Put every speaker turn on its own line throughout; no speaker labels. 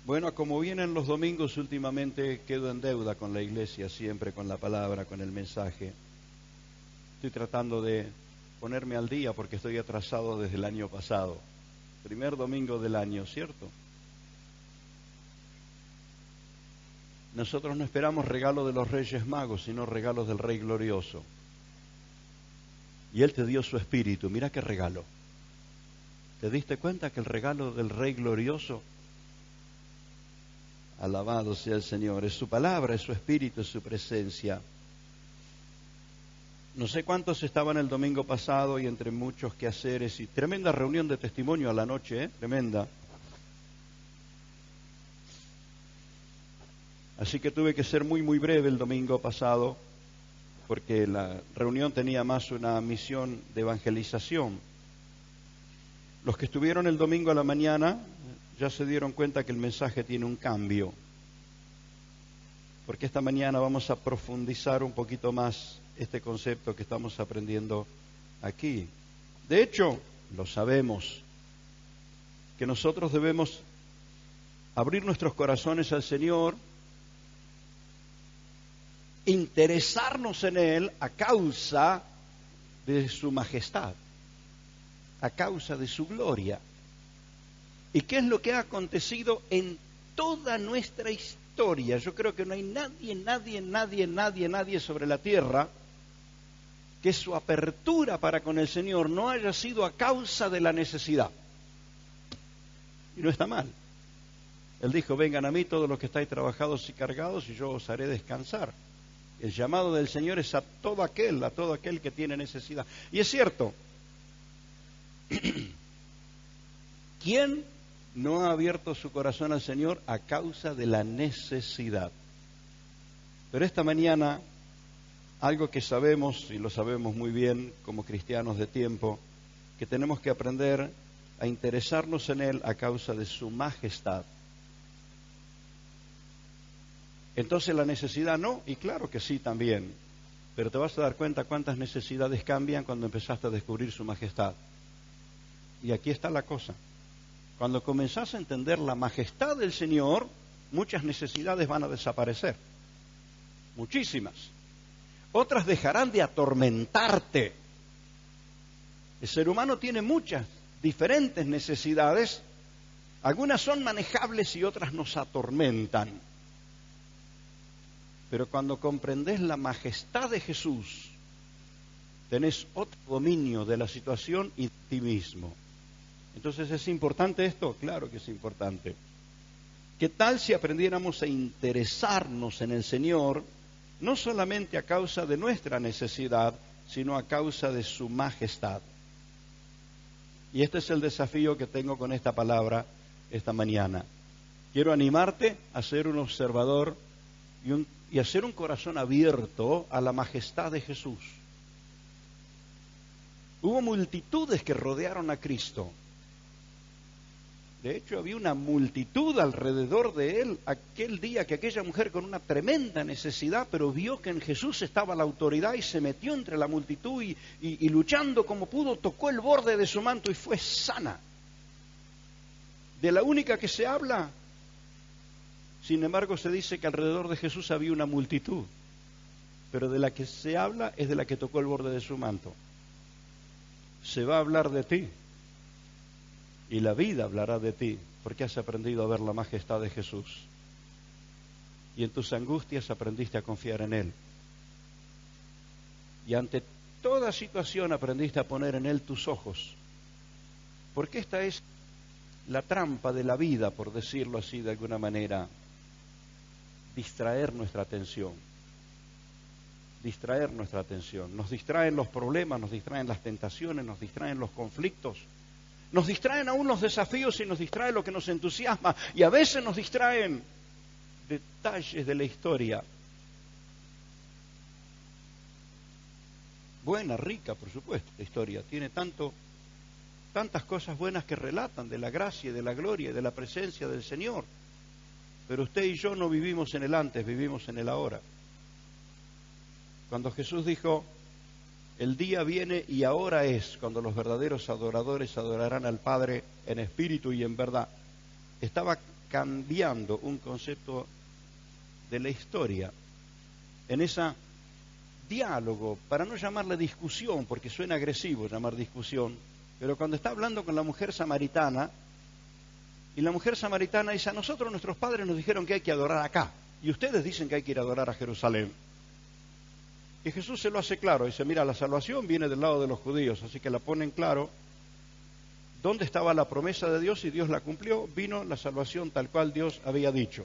Bueno, como vienen los domingos últimamente, quedo en deuda con la iglesia, siempre con la palabra, con el mensaje. Estoy tratando de ponerme al día porque estoy atrasado desde el año pasado. Primer domingo del año, ¿cierto? Nosotros no esperamos regalo de los Reyes Magos, sino regalos del Rey Glorioso. Y Él te dio su Espíritu. Mira qué regalo. ¿Te diste cuenta que el regalo del Rey Glorioso, alabado sea el Señor, es su palabra, es su Espíritu, es su presencia? No sé cuántos estaban el domingo pasado y entre muchos quehaceres y tremenda reunión de testimonio a la noche, tremenda. Así que tuve que ser muy breve el domingo pasado porque la reunión tenía más una misión de evangelización. Los que estuvieron el domingo a la mañana ya se dieron cuenta que el mensaje tiene un cambio, porque esta mañana vamos a profundizar un poquito más este concepto que estamos aprendiendo aquí. De hecho, lo sabemos, que nosotros debemos abrir nuestros corazones al Señor, interesarnos en Él a causa de su majestad, a causa de su gloria. ¿Y qué es lo que ha acontecido en toda nuestra historia? Yo creo que no hay nadie sobre la tierra que su apertura para con el Señor no haya sido a causa de la necesidad. Y no está mal. Él dijo: vengan a mí todos los que estáis trabajados y cargados y yo os haré descansar. El llamado del Señor es a todo aquel que tiene necesidad. Y es cierto, ¿quién no ha abierto su corazón al Señor a causa de la necesidad? Pero esta mañana, algo que sabemos, y lo sabemos muy bien como cristianos de tiempo, que tenemos que aprender a interesarnos en Él a causa de su majestad. Entonces la necesidad no, y claro que sí también, pero te vas a dar cuenta cuántas necesidades cambian cuando empezaste a descubrir su majestad. Y aquí está la cosa. Cuando comenzás a entender la majestad del Señor, muchas necesidades van a desaparecer. Muchísimas. Otras dejarán de atormentarte. El ser humano tiene muchas diferentes necesidades. Algunas son manejables y otras nos atormentan. Pero cuando comprendes la majestad de Jesús, tenés otro dominio de la situación y de ti mismo. Entonces, ¿es importante esto? Claro que es importante. ¿Qué tal si aprendiéramos a interesarnos en el Señor, no solamente a causa de nuestra necesidad, sino a causa de su majestad? Y este es el desafío que tengo con esta palabra esta mañana. Quiero animarte a ser un observador y a ser un corazón abierto a la majestad de Jesús. Hubo multitudes que rodearon a Cristo. De hecho, había una multitud alrededor de Él aquel día que aquella mujer con una tremenda necesidad, pero vio que en Jesús estaba la autoridad y se metió entre la multitud y luchando como pudo, tocó el borde de su manto y fue sana. De la única que se habla, sin embargo, se dice que alrededor de Jesús había una multitud, pero de la que se habla es de la que tocó el borde de su manto. Se va a hablar de ti. Y la vida hablará de ti, porque has aprendido a ver la majestad de Jesús. Y en tus angustias aprendiste a confiar en Él. Y ante toda situación aprendiste a poner en Él tus ojos. Porque esta es la trampa de la vida, por decirlo así de alguna manera. Distraer nuestra atención. Distraer nuestra atención. Nos distraen los problemas, nos distraen las tentaciones, nos distraen los conflictos. Nos distraen aún los desafíos y nos distrae lo que nos entusiasma. Y a veces nos distraen detalles de la historia. Buena, rica, por supuesto, la historia. Tiene tantas cosas buenas que relatan de la gracia y de la gloria y de la presencia del Señor. Pero usted y yo no vivimos en el antes, vivimos en el ahora. Cuando Jesús dijo: el día viene y ahora es cuando los verdaderos adoradores adorarán al Padre en espíritu y en verdad, estaba cambiando un concepto de la historia, en ese diálogo, para no llamarle discusión, porque suena agresivo llamar discusión, pero cuando está hablando con la mujer samaritana, y la mujer samaritana dice, a nosotros nuestros padres nos dijeron que hay que adorar acá, y ustedes dicen que hay que ir a adorar a Jerusalén. Y Jesús se lo hace claro, dice, mira, la salvación viene del lado de los judíos, así que la ponen claro. ¿Dónde estaba la promesa de Dios y Dios la cumplió? Vino la salvación tal cual Dios había dicho.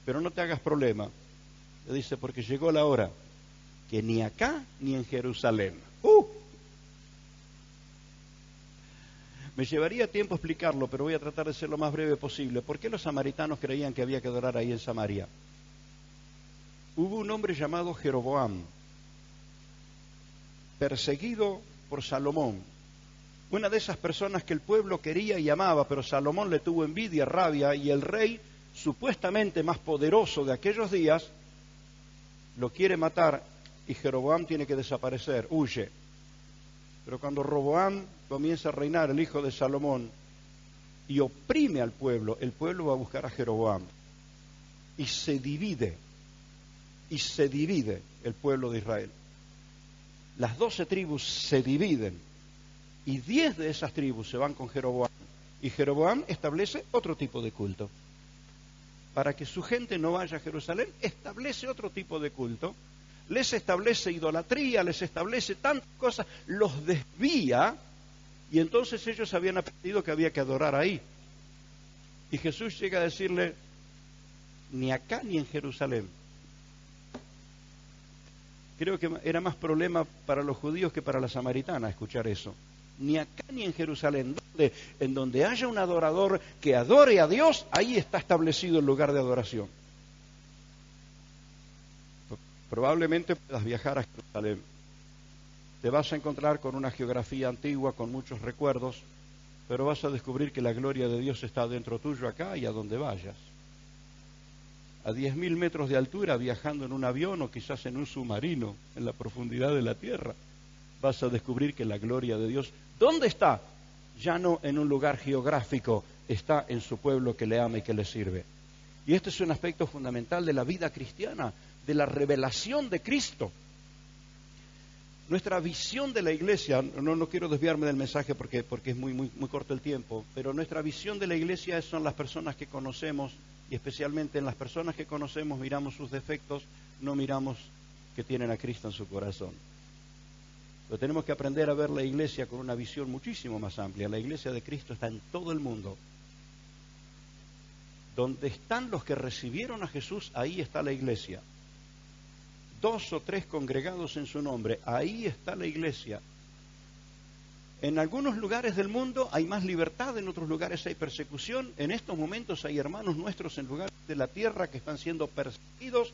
Pero no te hagas problema, le dice, porque llegó la hora que ni acá ni en Jerusalén. Me llevaría tiempo explicarlo, pero voy a tratar de ser lo más breve posible. ¿Por qué los samaritanos creían que había que adorar ahí en Samaria? Hubo un hombre llamado Jeroboam, perseguido por Salomón. Una de esas personas que el pueblo quería y amaba, pero Salomón le tuvo envidia, rabia, y el rey, supuestamente más poderoso de aquellos días, lo quiere matar y Jeroboam tiene que desaparecer, huye. Pero cuando Roboam comienza a reinar, el hijo de Salomón, y oprime al pueblo, el pueblo va a buscar a Jeroboam. Y se divide el pueblo de Israel. Las 12 tribus se dividen, y 10 de esas tribus se van con Jeroboam. Y Jeroboam establece otro tipo de culto. Para que su gente no vaya a Jerusalén, establece otro tipo de culto. Les establece idolatría, les establece tantas cosas, los desvía, y entonces ellos habían aprendido que había que adorar ahí. Y Jesús llega a decirle, ni acá ni en Jerusalén. Creo que era más problema para los judíos que para la samaritana escuchar eso. Ni acá ni en Jerusalén. En donde haya un adorador que adore a Dios, ahí está establecido el lugar de adoración. Probablemente puedas viajar a Jerusalén. Te vas a encontrar con una geografía antigua, con muchos recuerdos, pero vas a descubrir que la gloria de Dios está dentro tuyo acá y a donde vayas. A 10.000 metros de altura, viajando en un avión o quizás en un submarino, en la profundidad de la tierra, vas a descubrir que la gloria de Dios, ¿dónde está? Ya no en un lugar geográfico, está en su pueblo que le ama y que le sirve. Y este es un aspecto fundamental de la vida cristiana, de la revelación de Cristo. Nuestra visión de la iglesia, no quiero desviarme del mensaje porque es muy corto el tiempo, pero nuestra visión de la iglesia son las personas que conocemos, y especialmente en las personas que conocemos miramos sus defectos, no miramos que tienen a Cristo en su corazón. Pero tenemos que aprender a ver la iglesia con una visión muchísimo más amplia. La iglesia de Cristo está en todo el mundo. Donde están los que recibieron a Jesús, ahí está la iglesia. 2 o 3 congregados en su nombre, ahí está la iglesia. En algunos lugares del mundo hay más libertad, en otros lugares hay persecución. En estos momentos hay hermanos nuestros en lugares de la tierra que están siendo perseguidos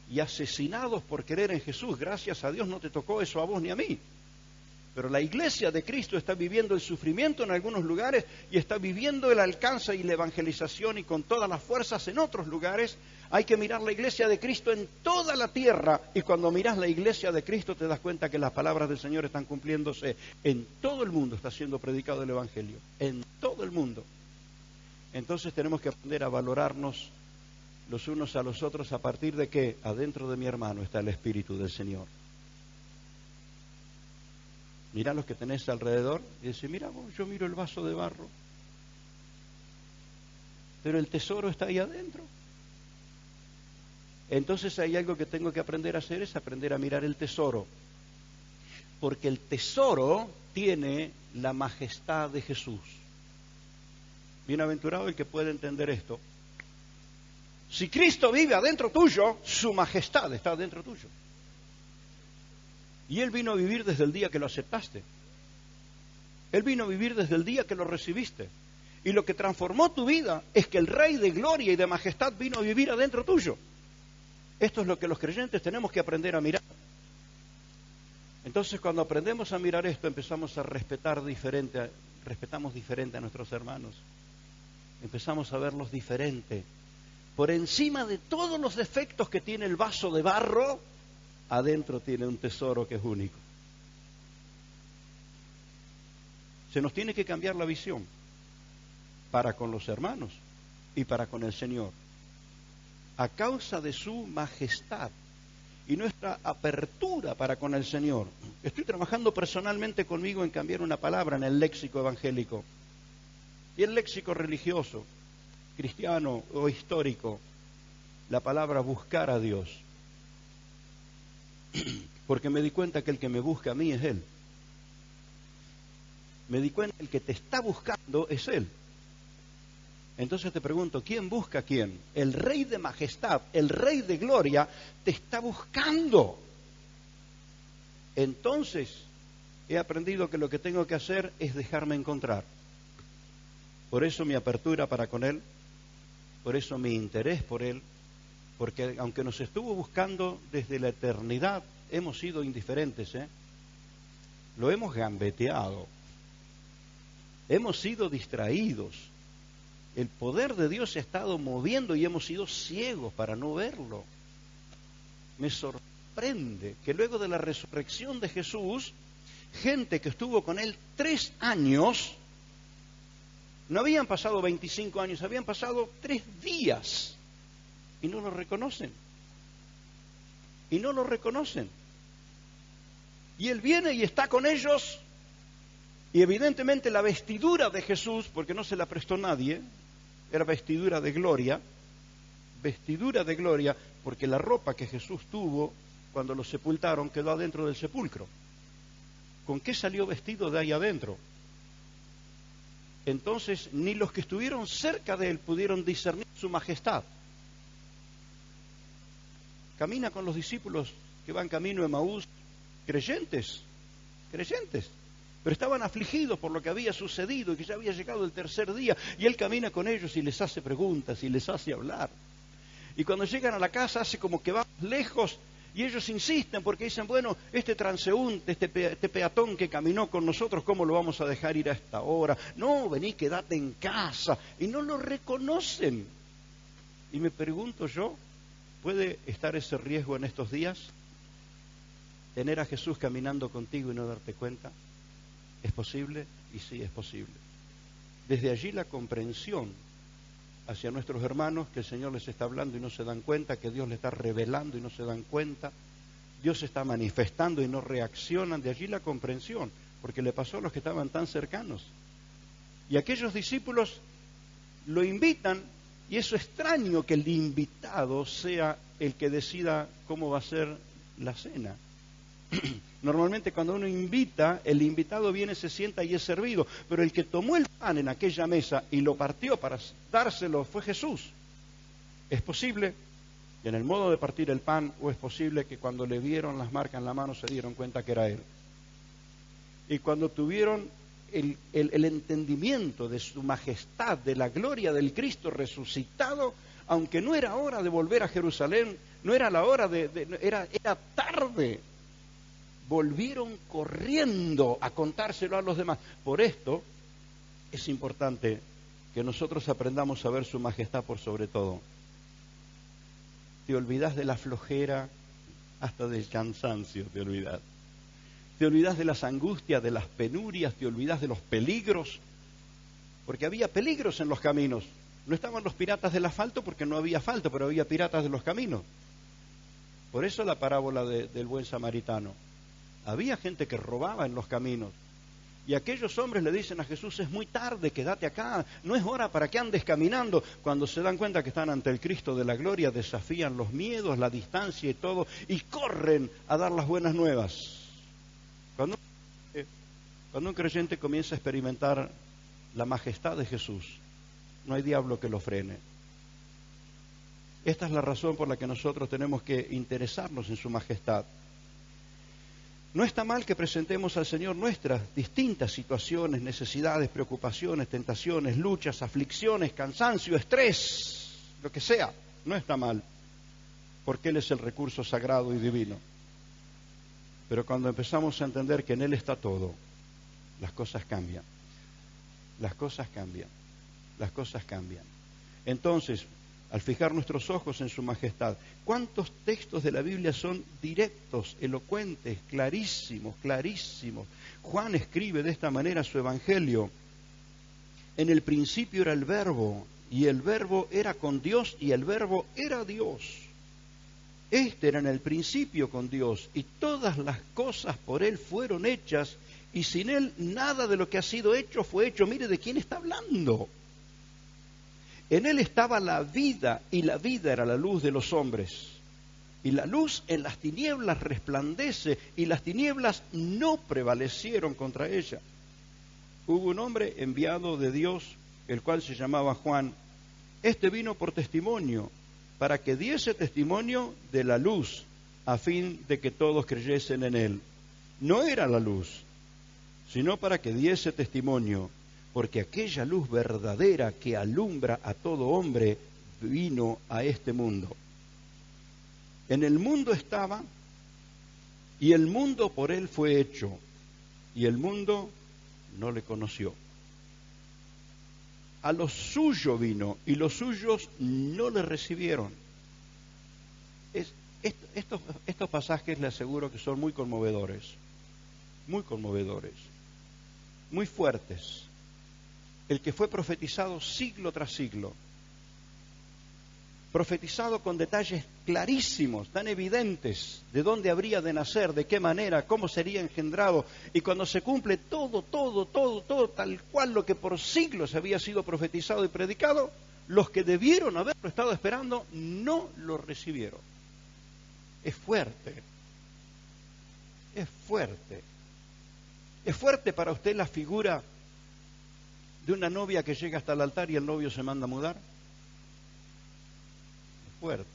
y asesinados por creer en Jesús. Gracias a Dios no te tocó eso a vos ni a mí. Pero la iglesia de Cristo está viviendo el sufrimiento en algunos lugares y está viviendo el alcance y la evangelización y con todas las fuerzas en otros lugares. Hay que mirar la iglesia de Cristo en toda la tierra, y cuando miras la iglesia de Cristo te das cuenta que las palabras del Señor están cumpliéndose. En todo el mundo está siendo predicado el evangelio, en todo el mundo. Entonces tenemos que aprender a valorarnos los unos a los otros a partir de que adentro de mi hermano está el Espíritu del Señor. Mirá los que tenés alrededor y decís, mira vos, yo miro el vaso de barro, pero el tesoro está ahí adentro. Entonces hay algo que tengo que aprender a hacer, es aprender a mirar el tesoro, porque el tesoro tiene la majestad de Jesús. Bienaventurado el que puede entender esto. Si Cristo vive adentro tuyo, su majestad está adentro tuyo. Y Él vino a vivir desde el día que lo aceptaste. Él vino a vivir desde el día que lo recibiste. Y lo que transformó tu vida es que el Rey de gloria y de majestad vino a vivir adentro tuyo. Esto es lo que los creyentes tenemos que aprender a mirar. Entonces, cuando aprendemos a mirar esto, empezamos a respetamos diferente a nuestros hermanos. Empezamos a verlos diferente. Por encima de todos los defectos que tiene el vaso de barro, adentro tiene un tesoro que es único. Se nos tiene que cambiar la visión para con los hermanos y para con el Señor, a causa de su majestad y nuestra apertura para con el Señor. Estoy trabajando personalmente conmigo en cambiar una palabra en el léxico evangélico y el léxico religioso, cristiano o histórico, la palabra buscar a Dios. Porque me di cuenta que el que me busca a mí es Él. Me di cuenta que el que te está buscando es Él. Entonces te pregunto, ¿quién busca a quién? El Rey de majestad, el Rey de gloria, te está buscando. Entonces, he aprendido que lo que tengo que hacer es dejarme encontrar. Por eso mi apertura para con Él, por eso mi interés por Él, porque aunque nos estuvo buscando desde la eternidad, hemos sido indiferentes, Lo hemos gambeteado, hemos sido distraídos. El poder de Dios se ha estado moviendo y hemos sido ciegos para no verlo. Me sorprende que luego de la resurrección de Jesús, gente que estuvo con Él 3 años, no habían pasado 25 años, habían pasado 3 días y no lo reconocen. Y no lo reconocen. Y Él viene y está con ellos y evidentemente la vestidura de Jesús, porque no se la prestó nadie, era vestidura de gloria, porque la ropa que Jesús tuvo cuando lo sepultaron quedó adentro del sepulcro. ¿Con qué salió vestido de ahí adentro? Entonces, ni los que estuvieron cerca de Él pudieron discernir su majestad. Camina con los discípulos que van camino de Emaús, creyentes, pero estaban afligidos por lo que había sucedido y que ya había llegado el 3er día, y Él camina con ellos y les hace preguntas y les hace hablar. Y cuando llegan a la casa hace como que va lejos y ellos insisten porque dicen, bueno, este transeúnte, este peatón que caminó con nosotros, ¿cómo lo vamos a dejar ir a esta hora? No, vení, quédate en casa. Y no lo reconocen. Y me pregunto yo, ¿puede estar ese riesgo en estos días? ¿Tener a Jesús caminando contigo y no darte cuenta? ¿Es posible? Y sí, es posible. Desde allí la comprensión hacia nuestros hermanos, que el Señor les está hablando y no se dan cuenta, que Dios les está revelando y no se dan cuenta, Dios se está manifestando y no reaccionan, de allí la comprensión, porque le pasó a los que estaban tan cercanos. Y aquellos discípulos lo invitan, y es extraño que el invitado sea el que decida cómo va a ser la cena. Normalmente cuando uno invita, el invitado viene, se sienta y es servido, pero el que tomó el pan en aquella mesa y lo partió para dárselo fue Jesús. ¿Es posible que en el modo de partir el pan, o es posible que cuando le vieron las marcas en la mano se dieron cuenta que era Él? Y cuando tuvieron el entendimiento de su majestad, de la gloria del Cristo resucitado, aunque no era hora de volver a Jerusalén, no era la hora era tarde, volvieron corriendo a contárselo a los demás. Por esto es importante que nosotros aprendamos a ver su majestad por sobre todo. Te olvidas de la flojera, hasta del cansancio te olvidas. Te olvidas de las angustias, de las penurias, te olvidas de los peligros, porque había peligros en los caminos. No estaban los piratas del asfalto porque no había asfalto, pero había piratas de los caminos. Por eso la parábola del buen samaritano. Había gente que robaba en los caminos. Y aquellos hombres le dicen a Jesús, es muy tarde, quédate acá, no es hora para que andes caminando. Cuando se dan cuenta que están ante el Cristo de la gloria, desafían los miedos, la distancia y todo, y corren a dar las buenas nuevas. Cuando un creyente comienza a experimentar la majestad de Jesús, no hay diablo que lo frene. Esta es la razón por la que nosotros tenemos que interesarnos en su majestad. No está mal que presentemos al Señor nuestras distintas situaciones, necesidades, preocupaciones, tentaciones, luchas, aflicciones, cansancio, estrés, lo que sea. No está mal, porque Él es el recurso sagrado y divino. Pero cuando empezamos a entender que en Él está todo, las cosas cambian. Las cosas cambian. Las cosas cambian. Entonces, al fijar nuestros ojos en su majestad, ¿cuántos textos de la Biblia son directos, elocuentes, clarísimos, clarísimos? Juan escribe de esta manera su evangelio. En el principio era el Verbo, y el Verbo era con Dios, y el Verbo era Dios. Este era en el principio con Dios, y todas las cosas por Él fueron hechas, y sin Él nada de lo que ha sido hecho fue hecho. Mire de quién está hablando. En Él estaba la vida, y la vida era la luz de los hombres. Y la luz en las tinieblas resplandece, y las tinieblas no prevalecieron contra ella. Hubo un hombre enviado de Dios, el cual se llamaba Juan. Este vino por testimonio, para que diese testimonio de la luz, a fin de que todos creyesen en él. No era la luz, sino para que diese testimonio, porque aquella luz verdadera que alumbra a todo hombre vino a este mundo. En el mundo estaba, y el mundo por él fue hecho, y el mundo no le conoció. A los suyos vino, y los suyos no le recibieron. Estos pasajes le aseguro que son muy conmovedores, muy fuertes. El que fue profetizado siglo tras siglo, profetizado con detalles clarísimos, tan evidentes, de dónde habría de nacer, de qué manera, cómo sería engendrado, y cuando se cumple todo, tal cual lo que por siglos había sido profetizado y predicado, los que debieron haberlo estado esperando no lo recibieron. Es fuerte, es fuerte. ¿Es fuerte para usted la figura de una novia que llega hasta el altar y el novio se manda a mudar? Fuerte.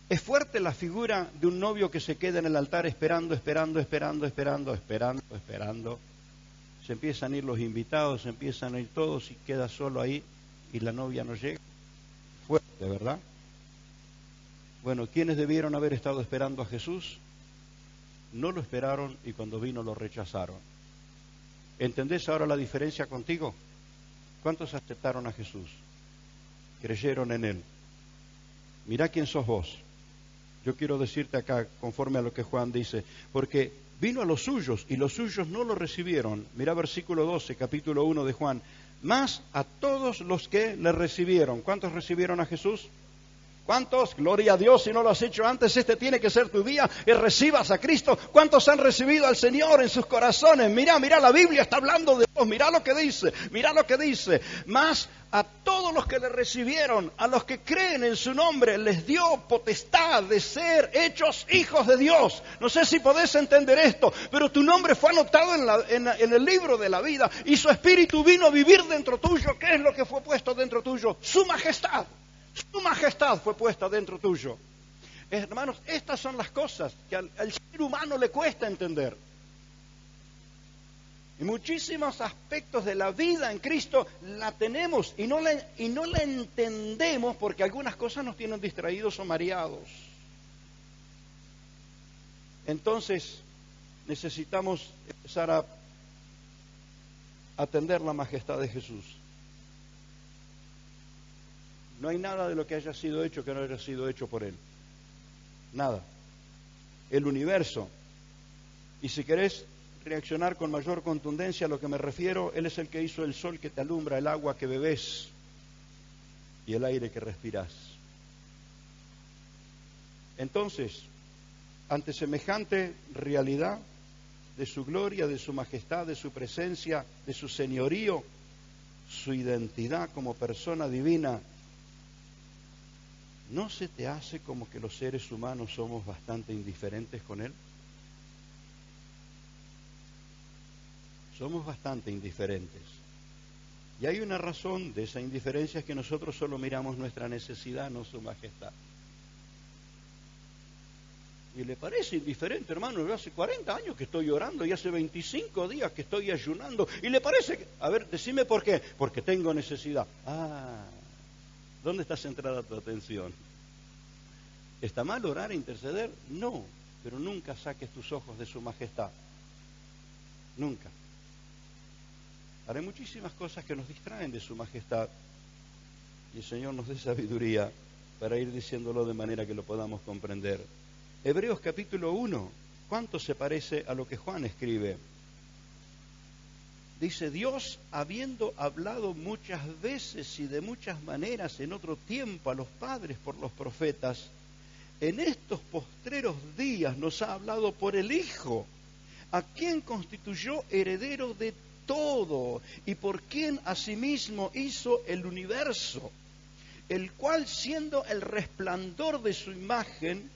Es fuerte la figura de un novio que se queda en el altar esperando. Se empiezan a ir los invitados, se empiezan a ir todos y queda solo ahí y la novia no llega. Fuerte, ¿verdad? Bueno, ¿quiénes debieron haber estado esperando a Jesús? No lo esperaron y cuando vino lo rechazaron. ¿Entendés ahora la diferencia contigo? ¿Cuántos aceptaron a Jesús? Creyeron en Él. Mirá quién sos vos. Yo quiero decirte acá, conforme a lo que Juan dice, porque vino a los suyos y los suyos no lo recibieron. Mirá versículo 12, capítulo 1 de Juan. Mas a todos los que le recibieron. ¿Cuántos recibieron a Jesús? ¿Cuántos? Gloria a Dios, si no lo has hecho antes, este tiene que ser tu día, que recibas a Cristo. ¿Cuántos han recibido al Señor en sus corazones? Mirá, la Biblia está hablando de vos, mirá lo que dice. Mas a todos los que le recibieron, a los que creen en su nombre, les dio potestad de ser hechos hijos de Dios. No sé si podés entender esto, pero tu nombre fue anotado en el libro de la vida y su espíritu vino a vivir dentro tuyo. ¿Qué es lo que fue puesto dentro tuyo? Su majestad. Su majestad fue puesta dentro tuyo. Hermanos, estas son las cosas que al ser humano le cuesta entender. Y muchísimos aspectos de la vida en Cristo la tenemos y no la entendemos porque algunas cosas nos tienen distraídos o mareados. Entonces, necesitamos empezar a atender la majestad de Jesús. No hay nada de lo que haya sido hecho que no haya sido hecho por Él. Nada. El universo. Y si querés reaccionar con mayor contundencia a lo que me refiero, Él es el que hizo el sol que te alumbra, el agua que bebés y el aire que respirás. Entonces, ante semejante realidad de su gloria, de su majestad, de su presencia, de su señorío, su identidad como persona divina, ¿no se te hace como que los seres humanos somos bastante indiferentes con Él? Somos bastante indiferentes. Y hay una razón de esa indiferencia, es que nosotros solo miramos nuestra necesidad, no su majestad. Y le parece indiferente, hermano, yo hace 40 años que estoy orando y hace 25 días que estoy ayunando. Y le parece que, a ver, decime por qué. Porque tengo necesidad. ¿Dónde está centrada tu atención? ¿Está mal orar e interceder? No, pero nunca saques tus ojos de su majestad. Nunca. Hay muchísimas cosas que nos distraen de su majestad y el Señor nos dé sabiduría para ir diciéndolo de manera que lo podamos comprender. Hebreos capítulo 1, ¿cuánto se parece a lo que Juan escribe? Dice, Dios, habiendo hablado muchas veces y de muchas maneras en otro tiempo a los padres por los profetas, en estos postreros días nos ha hablado por el Hijo, a quien constituyó heredero de todo y por quien asimismo hizo el universo, el cual, siendo el resplandor de su imagen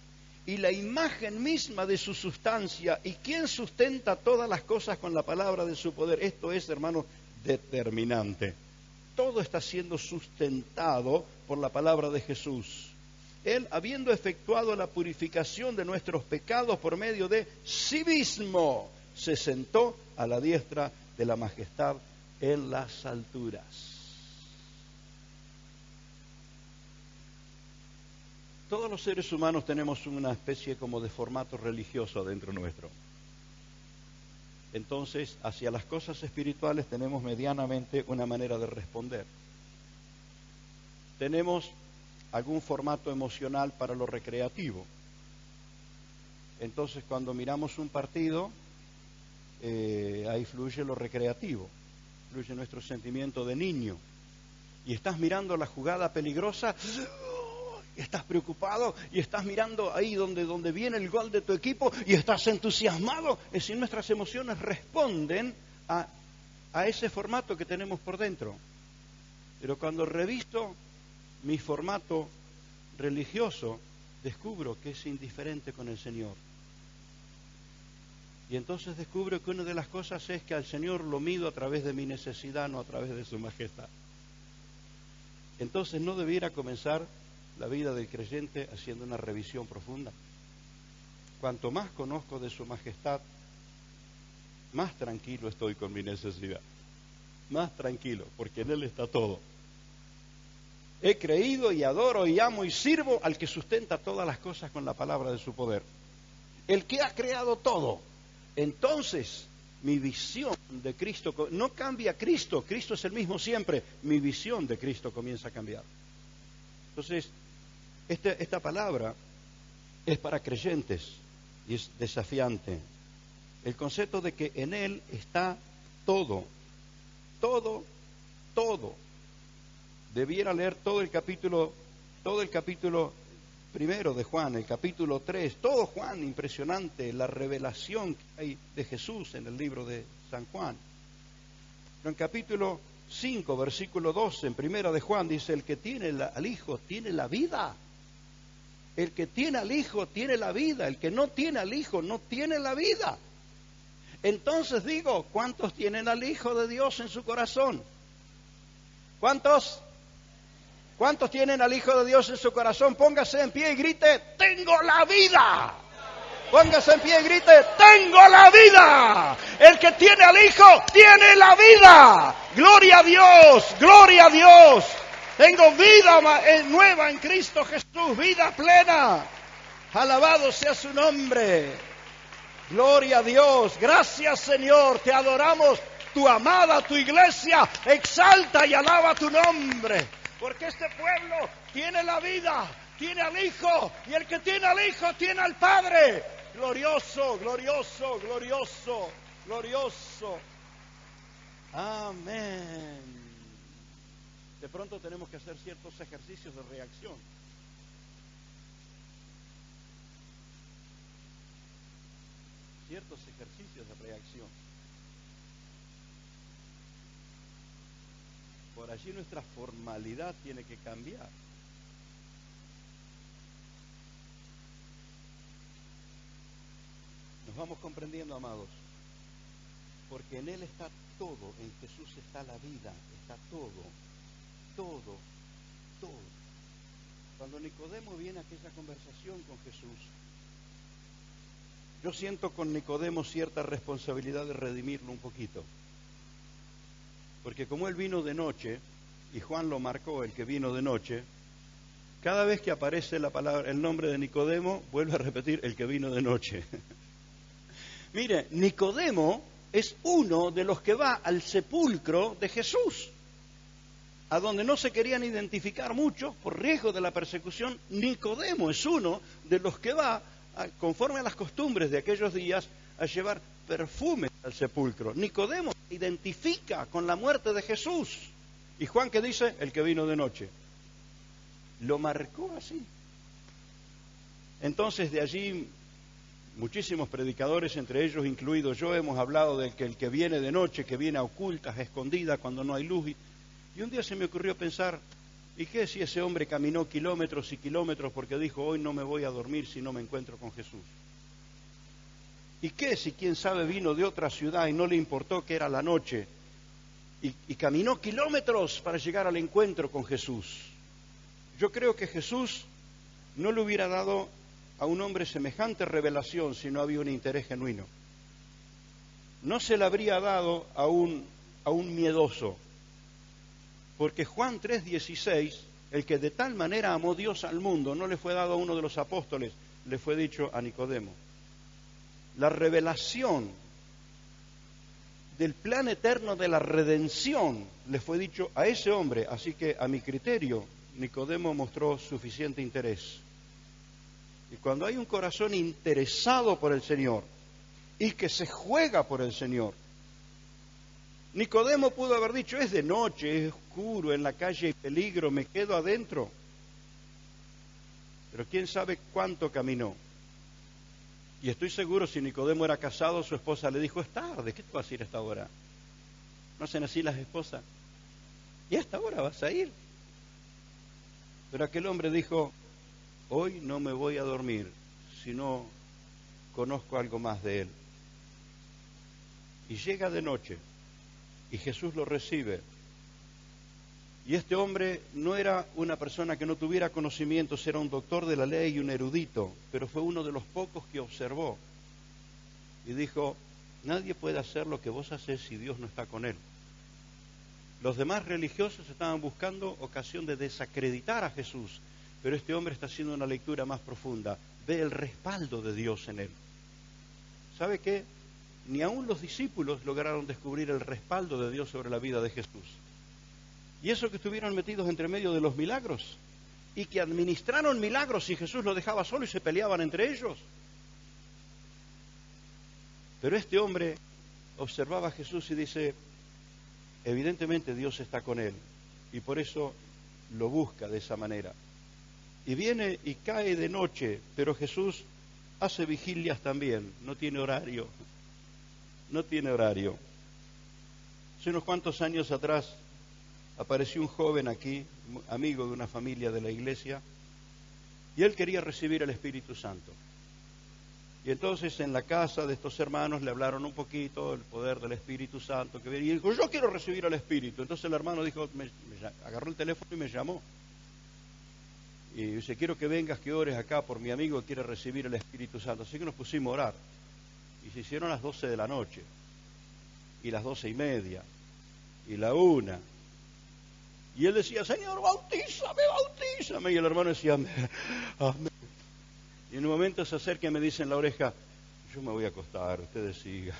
y la imagen misma de su sustancia, y quien sustenta todas las cosas con la palabra de su poder. Esto es, hermanos, determinante. Todo está siendo sustentado por la palabra de Jesús. Él, habiendo efectuado la purificación de nuestros pecados por medio de sí mismo, se sentó a la diestra de la majestad en las alturas. Todos los seres humanos tenemos una especie como de formato religioso dentro nuestro. Entonces, hacia las cosas espirituales tenemos medianamente una manera de responder. Tenemos algún formato emocional para lo recreativo. Entonces, cuando miramos un partido, ahí fluye lo recreativo, fluye nuestro sentimiento de niño. Y estás mirando la jugada peligrosa, y estás preocupado, y estás mirando ahí donde viene el gol de tu equipo, y estás entusiasmado. Es decir, nuestras emociones responden a ese formato que tenemos por dentro. Pero cuando revisto mi formato religioso, descubro que es indiferente con el Señor. Y entonces descubro que una de las cosas es que al Señor lo mido a través de mi necesidad, no a través de su majestad. Entonces no debiera comenzar la vida del creyente haciendo una revisión profunda. Cuanto más conozco de su majestad, más tranquilo estoy con mi necesidad. Más tranquilo, porque en Él está todo. He creído y adoro y amo y sirvo al que sustenta todas las cosas con la palabra de su poder. El que ha creado todo. Entonces, mi visión de Cristo, no cambia Cristo, Cristo es el mismo siempre, mi visión de Cristo comienza a cambiar. Entonces, esta palabra es para creyentes y es desafiante. El concepto de que en Él está todo, todo, todo. Debiera leer todo el capítulo primero de Juan, el capítulo 3, todo Juan, impresionante, la revelación que hay de Jesús en el libro de San Juan. Pero en capítulo 5, versículo 12, en primera de Juan, dice, el que tiene al Hijo tiene la vida. El que tiene al Hijo tiene la vida, el que no tiene al Hijo no tiene la vida. Entonces digo, ¿cuántos tienen al Hijo de Dios en su corazón? ¿Cuántos? ¿Cuántos tienen al Hijo de Dios en su corazón? Póngase en pie y grite, ¡tengo la vida! Póngase en pie y grite, ¡tengo la vida! El que tiene al Hijo tiene la vida. ¡Gloria a Dios! ¡Gloria a Dios! Tengo vida nueva en Cristo Jesús, vida plena. Alabado sea su nombre. Gloria a Dios. Gracias, Señor. Te adoramos. Tu amada, tu iglesia, exalta y alaba tu nombre. Porque este pueblo tiene la vida, tiene al Hijo, y el que tiene al Hijo tiene al Padre. Glorioso, glorioso, glorioso, glorioso. Amén. De pronto tenemos que hacer ciertos ejercicios de reacción. Ciertos ejercicios de reacción. Por allí nuestra formalidad tiene que cambiar. Nos vamos comprendiendo, amados, porque en Él está todo, en Jesús está la vida, está todo, todo, todo. Cuando Nicodemo viene a aquella conversación con Jesús, yo siento con Nicodemo cierta responsabilidad de redimirlo un poquito. Porque como él vino de noche, y Juan lo marcó, el que vino de noche, cada vez que aparece la palabra, el nombre de Nicodemo, vuelve a repetir el que vino de noche. Mire, Nicodemo es uno de los que va al sepulcro de Jesús, a donde no se querían identificar muchos por riesgo de la persecución. Nicodemo es uno de los que va, conforme a las costumbres de aquellos días, a llevar perfumes al sepulcro. Nicodemo se identifica con la muerte de Jesús. ¿Y Juan qué dice? El que vino de noche. Lo marcó así. Entonces de allí muchísimos predicadores, entre ellos incluido yo, hemos hablado de que el que viene de noche, que viene a ocultas, a escondidas, cuando no hay luz. Y un día se me ocurrió pensar, ¿y qué si ese hombre caminó kilómetros y kilómetros porque dijo, hoy no me voy a dormir si no me encuentro con Jesús? ¿Y qué si, quién sabe, vino de otra ciudad y no le importó que era la noche y caminó kilómetros para llegar al encuentro con Jesús? Yo creo que Jesús no le hubiera dado a un hombre semejante revelación si no había un interés genuino. No se le habría dado a un miedoso, porque Juan 3:16, el que de tal manera amó Dios al mundo, no le fue dado a uno de los apóstoles, le fue dicho a Nicodemo. La revelación del plan eterno de la redención le fue dicho a ese hombre, así que a mi criterio Nicodemo mostró suficiente interés. Y cuando hay un corazón interesado por el Señor y que se juega por el Señor, Nicodemo pudo haber dicho, es de noche, es oscuro, en la calle hay peligro, me quedo adentro. Pero quién sabe cuánto caminó. Y estoy seguro, si Nicodemo era casado, su esposa le dijo, es tarde, ¿qué te vas a ir a esta hora? ¿No hacen así las esposas? ¿Y a esta hora vas a ir? Pero aquel hombre dijo, hoy no me voy a dormir si no conozco algo más de él. Y llega de noche y Jesús lo recibe. Y este hombre no era una persona que no tuviera conocimientos, era un doctor de la ley y un erudito, pero fue uno de los pocos que observó y dijo, nadie puede hacer lo que vos hacés si Dios no está con él. Los demás religiosos estaban buscando ocasión de desacreditar a Jesús, pero este hombre está haciendo una lectura más profunda, ve el respaldo de Dios en él. ¿Sabe qué? Ni aún los discípulos lograron descubrir el respaldo de Dios sobre la vida de Jesús. Y eso que estuvieron metidos entre medio de los milagros, y que administraron milagros y Jesús los dejaba solo y se peleaban entre ellos. Pero este hombre observaba a Jesús y dice, evidentemente Dios está con él, y por eso lo busca de esa manera. Y viene y cae de noche, pero Jesús hace vigilias también, no tiene horario. No tiene horario. Hace unos cuantos años atrás apareció un joven aquí, amigo de una familia de la iglesia, y él quería recibir el Espíritu Santo. Y entonces en la casa de estos hermanos le hablaron un poquito del poder del Espíritu Santo, que venía, y dijo, yo quiero recibir el Espíritu. Entonces el hermano dijo, agarró el teléfono y me llamó. Y dice, quiero que vengas, que ores acá por mi amigo que quiere recibir el Espíritu Santo. Así que nos pusimos a orar. Y se hicieron las 12 de la noche, y las 12:30, y la 1. Y él decía, Señor, bautízame, bautízame. Y el hermano decía, amén, amén. Y en un momento se acerca y me dice en la oreja, yo me voy a acostar, ustedes sigan.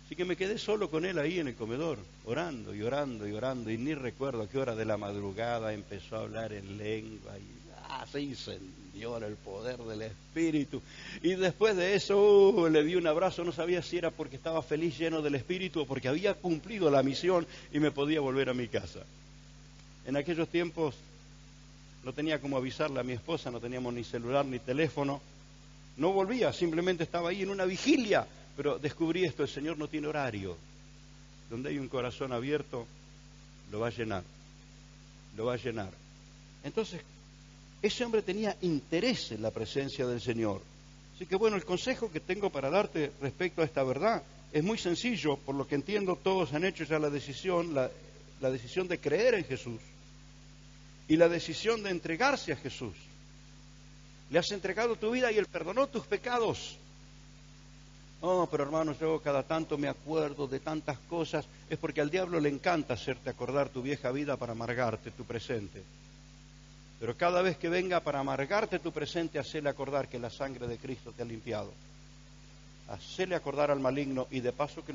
Así que me quedé solo con él ahí en el comedor, orando y orando y orando, y ni recuerdo a qué hora de la madrugada empezó a hablar en lengua, y se incendió el poder del Espíritu. Y después de eso le di un abrazo, no sabía si era porque estaba feliz, lleno del Espíritu, o porque había cumplido la misión y me podía volver a mi casa. En aquellos tiempos no tenía cómo avisarle a mi esposa, no teníamos ni celular ni teléfono, no volvía, simplemente estaba ahí en una vigilia. Pero descubrí esto, el Señor no tiene horario. Donde hay un corazón abierto, lo va a llenar. Lo va a llenar. Entonces, ese hombre tenía interés en la presencia del Señor. Así que bueno, el consejo que tengo para darte respecto a esta verdad es muy sencillo. Por lo que entiendo, todos han hecho ya la decisión de creer en Jesús. Y la decisión de entregarse a Jesús. Le has entregado tu vida y Él perdonó tus pecados. Oh, pero hermanos, yo cada tanto me acuerdo de tantas cosas. Es porque al diablo le encanta hacerte acordar tu vieja vida para amargarte tu presente. Pero cada vez que venga para amargarte tu presente, hacele acordar que la sangre de Cristo te ha limpiado. Hacele acordar al maligno y de paso que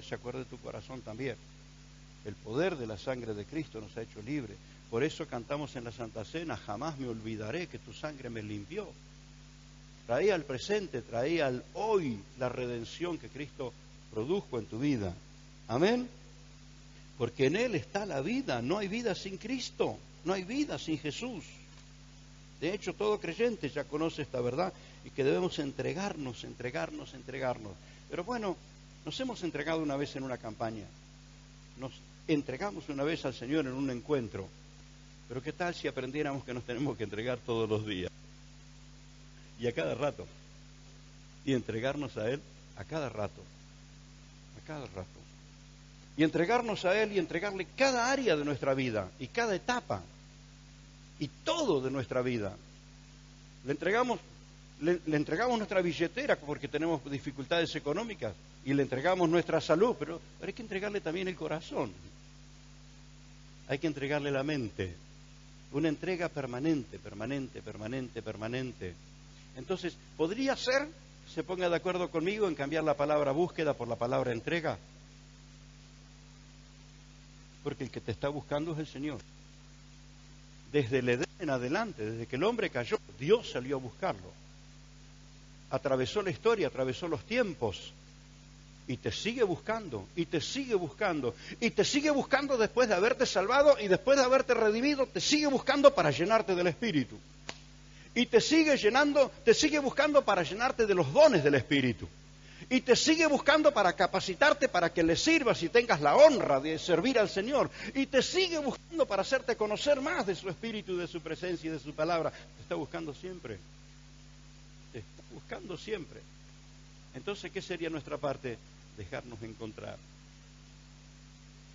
se acuerde tu corazón también. El poder de la sangre de Cristo nos ha hecho libres. Por eso cantamos en la Santa Cena, jamás me olvidaré que tu sangre me limpió. Traía al presente, traía al hoy la redención que Cristo produjo en tu vida. Amén. Porque en Él está la vida. No hay vida sin Cristo. No hay vida sin Jesús. De hecho, todo creyente ya conoce esta verdad y que debemos entregarnos. Pero bueno, nos hemos entregado una vez en una campaña. Nos entregamos una vez al Señor en un encuentro. Pero ¿qué tal si aprendiéramos que nos tenemos que entregar todos los días? Y a cada rato. Y entregarnos a Él a cada rato. A cada rato. Y entregarnos a Él y entregarle cada área de nuestra vida y cada etapa y todo de nuestra vida. Le entregamos nuestra billetera porque tenemos dificultades económicas y le entregamos nuestra salud, pero hay que entregarle también el corazón. Hay que entregarle la mente. Una entrega permanente. Entonces, ¿podría ser, se ponga de acuerdo conmigo en cambiar la palabra búsqueda por la palabra entrega? Porque el que te está buscando es el Señor. Desde el Edén en adelante, desde que el hombre cayó, Dios salió a buscarlo. Atravesó la historia, atravesó los tiempos. Y te sigue buscando, y te sigue buscando, y te sigue buscando después de haberte salvado y después de haberte redimido, te sigue buscando para llenarte del Espíritu. Y te sigue buscando para llenarte de los dones del Espíritu. Y te sigue buscando para capacitarte para que le sirvas y tengas la honra de servir al Señor. Y te sigue buscando para hacerte conocer más de su Espíritu, de su presencia y de su palabra. Te está buscando siempre. Te está buscando siempre. Entonces, ¿qué sería nuestra parte? Dejarnos encontrar.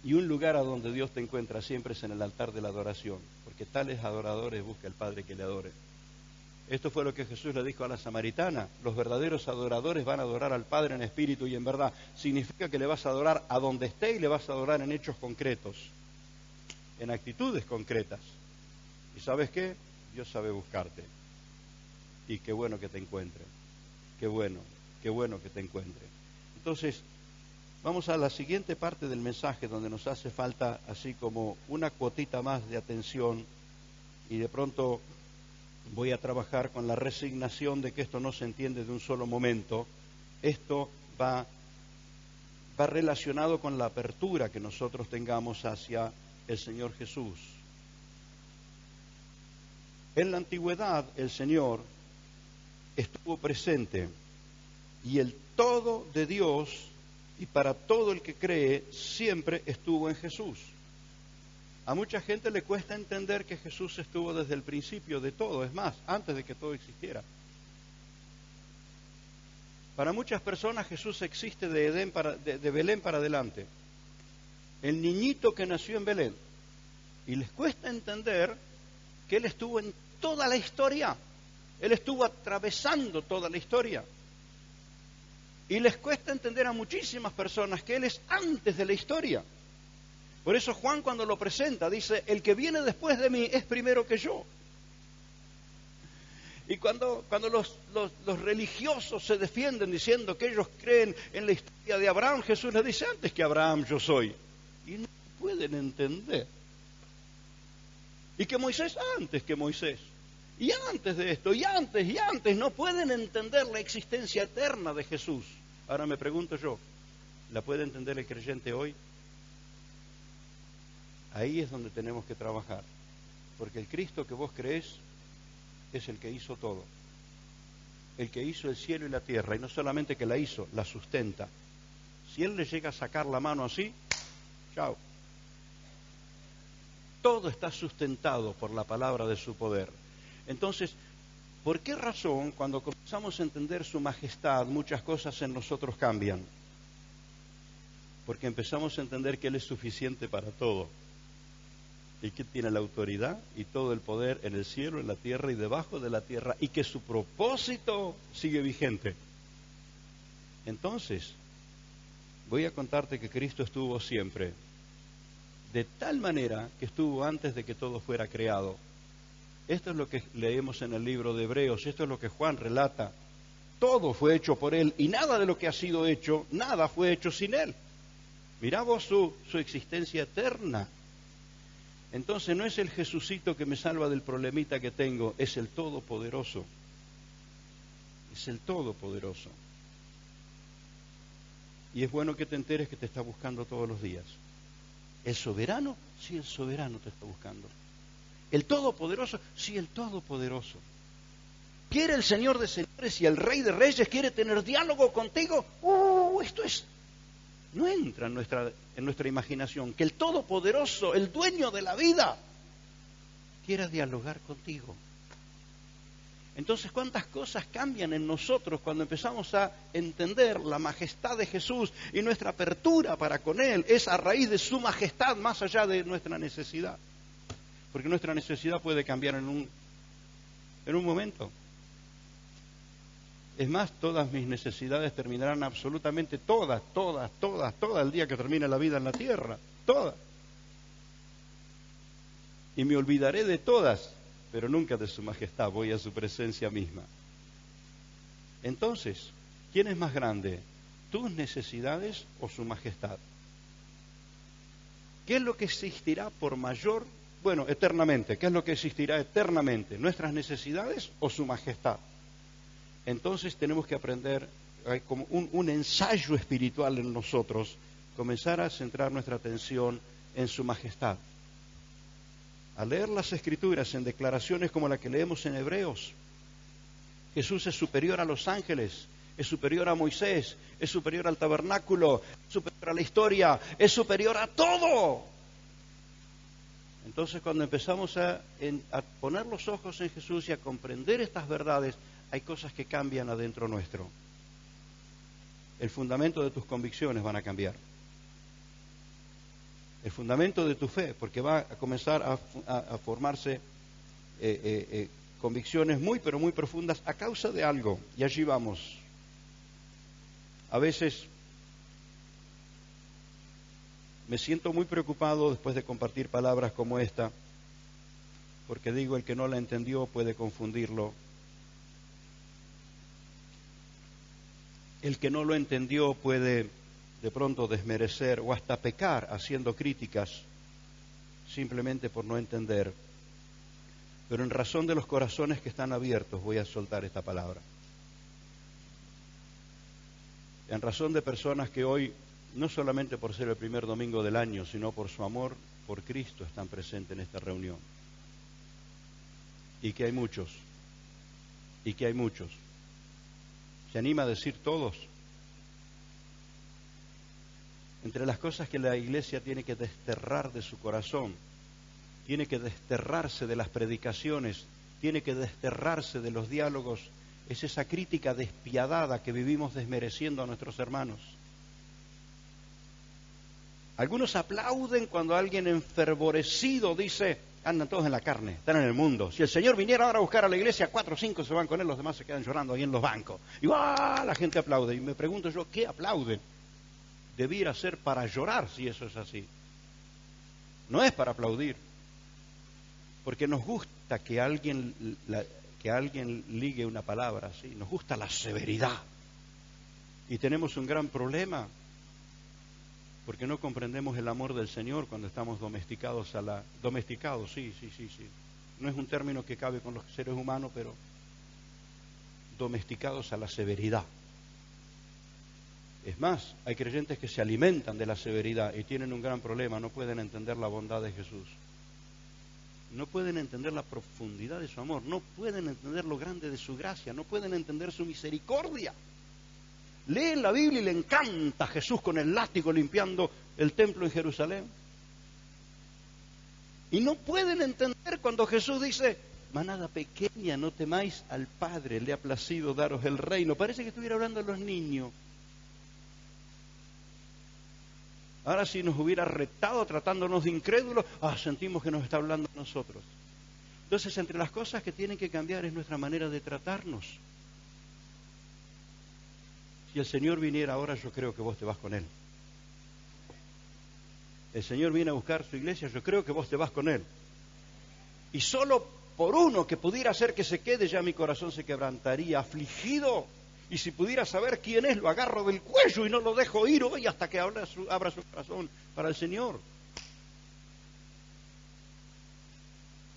Y un lugar a donde Dios te encuentra siempre es en el altar de la adoración. Porque tales adoradores busca el Padre que le adore. Esto fue lo que Jesús le dijo a la samaritana. Los verdaderos adoradores van a adorar al Padre en espíritu y en verdad. Significa que le vas a adorar a donde esté y le vas a adorar en hechos concretos, en actitudes concretas. ¿Y sabes qué? Dios sabe buscarte. Y qué bueno que te encuentre. Qué bueno que te encuentre. Entonces, vamos a la siguiente parte del mensaje donde nos hace falta así como una cuotita más de atención y de pronto voy a trabajar con la resignación de que esto no se entiende de un solo momento. Esto va relacionado con la apertura que nosotros tengamos hacia el Señor Jesús. En la antigüedad el Señor estuvo presente y el todo de Dios y para todo el que cree siempre estuvo en Jesús. A mucha gente le cuesta entender que Jesús estuvo desde el principio de todo, es más, antes de que todo existiera. Para muchas personas Jesús existe de Belén para adelante. El niñito que nació en Belén. Y les cuesta entender que Él estuvo en toda la historia. Él estuvo atravesando toda la historia. Y les cuesta entender a muchísimas personas que Él es antes de la historia. Por eso Juan cuando lo presenta dice, el que viene después de mí es primero que yo. Y cuando los religiosos se defienden diciendo que ellos creen en la historia de Abraham, Jesús les dice, antes que Abraham yo soy. Y no pueden entender. Y que Moisés antes que Moisés. Y antes de esto, y antes, no pueden entender la existencia eterna de Jesús. Ahora me pregunto yo, ¿la puede entender el creyente hoy? Ahí es donde tenemos que trabajar, porque el Cristo que vos creés es el que hizo todo, el que hizo el cielo y la tierra, y no solamente que la hizo, la sustenta. Si Él le llega a sacar la mano así, chao. Todo está sustentado por la palabra de su poder. Entonces, ¿por qué razón cuando comenzamos a entender su majestad, muchas cosas en nosotros cambian? Porque empezamos a entender que Él es suficiente para todo. Y que tiene la autoridad y todo el poder en el cielo, en la tierra y debajo de la tierra, y que su propósito sigue vigente. Entonces, voy a contarte que Cristo estuvo siempre, de tal manera que estuvo antes de que todo fuera creado. Esto es lo que leemos en el libro de Hebreos, esto es lo que Juan relata. Todo fue hecho por Él y nada de lo que ha sido hecho, nada fue hecho sin Él. Mirá vos su existencia eterna. Entonces no es el Jesucito que me salva del problemita que tengo, es el Todopoderoso. Es el Todopoderoso. Y es bueno que te enteres que te está buscando todos los días. ¿El soberano? Sí, el soberano te está buscando. ¿El todopoderoso? Sí, el todopoderoso. ¿Quiere el Señor de señores y el Rey de reyes quiere tener diálogo contigo? Esto no entra en nuestra imaginación. Que el todopoderoso, el dueño de la vida, quiera dialogar contigo. Entonces, ¿cuántas cosas cambian en nosotros cuando empezamos a entender la majestad de Jesús y nuestra apertura para con Él es a raíz de su majestad más allá de nuestra necesidad? Porque nuestra necesidad puede cambiar en un momento. Es más, todas mis necesidades terminarán absolutamente todas el día que termine la vida en la tierra, todas. Y me olvidaré de todas, pero nunca de su majestad, voy a su presencia misma. Entonces, ¿quién es más grande? ¿Tus necesidades o su majestad? ¿Qué es lo que existirá por mayor? Bueno, eternamente. ¿Qué es lo que existirá eternamente? ¿Nuestras necesidades o su majestad? Entonces tenemos que aprender, hay como un ensayo espiritual en nosotros, comenzar a centrar nuestra atención en su majestad. Al leer las Escrituras en declaraciones como la que leemos en Hebreos, Jesús es superior a los ángeles, es superior a Moisés, es superior al tabernáculo, es superior a la historia, es superior a todo. Entonces, cuando empezamos a poner los ojos en Jesús y a comprender estas verdades, hay cosas que cambian adentro nuestro. El fundamento de tus convicciones van a cambiar. El fundamento de tu fe, porque va a comenzar a formarse convicciones pero muy profundas a causa de algo. Y allí vamos. A veces me siento muy preocupado después de compartir palabras como esta, porque digo, el que no la entendió puede confundirlo. El que no lo entendió puede de pronto desmerecer o hasta pecar haciendo críticas simplemente por no entender. Pero en razón de los corazones que están abiertos voy a soltar esta palabra. En razón de personas que hoy, no solamente por ser el primer domingo del año, sino por su amor por Cristo, están presentes en esta reunión. Y que hay muchos. ¿Se anima a decir todos? Entre las cosas que la iglesia tiene que desterrar de su corazón, tiene que desterrarse de las predicaciones, tiene que desterrarse de los diálogos, es esa crítica despiadada que vivimos desmereciendo a nuestros hermanos. Algunos aplauden cuando alguien enfervorecido dice, andan todos en la carne, están en el mundo. Si el Señor viniera ahora a buscar a la iglesia, 4 o 5 se van con Él, los demás se quedan llorando ahí en los bancos. Y la gente aplaude. Y me pregunto yo, ¿qué aplauden? Debiera ser para llorar si eso es así. No es para aplaudir. Porque nos gusta que alguien ligue una palabra así. Nos gusta la severidad. Y tenemos un gran problema. Porque no comprendemos el amor del Señor cuando estamos domesticados Domesticados, sí. No es un término que cabe con los seres humanos, pero domesticados a la severidad. Es más, hay creyentes que se alimentan de la severidad y tienen un gran problema, no pueden entender la bondad de Jesús. No pueden entender la profundidad de su amor, no pueden entender lo grande de su gracia, no pueden entender su misericordia. Leen la Biblia y le encanta Jesús con el látigo limpiando el templo en Jerusalén. Y no pueden entender cuando Jesús dice, manada pequeña, no temáis al Padre, le ha placido daros el reino. Parece que estuviera hablando a los niños. Ahora si nos hubiera retado tratándonos de incrédulos, sentimos que nos está hablando a nosotros. Entonces, entre las cosas que tienen que cambiar es nuestra manera de tratarnos. Si el Señor viniera ahora, yo creo que vos te vas con Él. El Señor viene a buscar su iglesia, yo creo que vos te vas con Él. Y solo por uno que pudiera hacer que se quede, ya mi corazón se quebrantaría, afligido. Y si pudiera saber quién es, lo agarro del cuello y no lo dejo ir hoy hasta que abra su corazón para el Señor.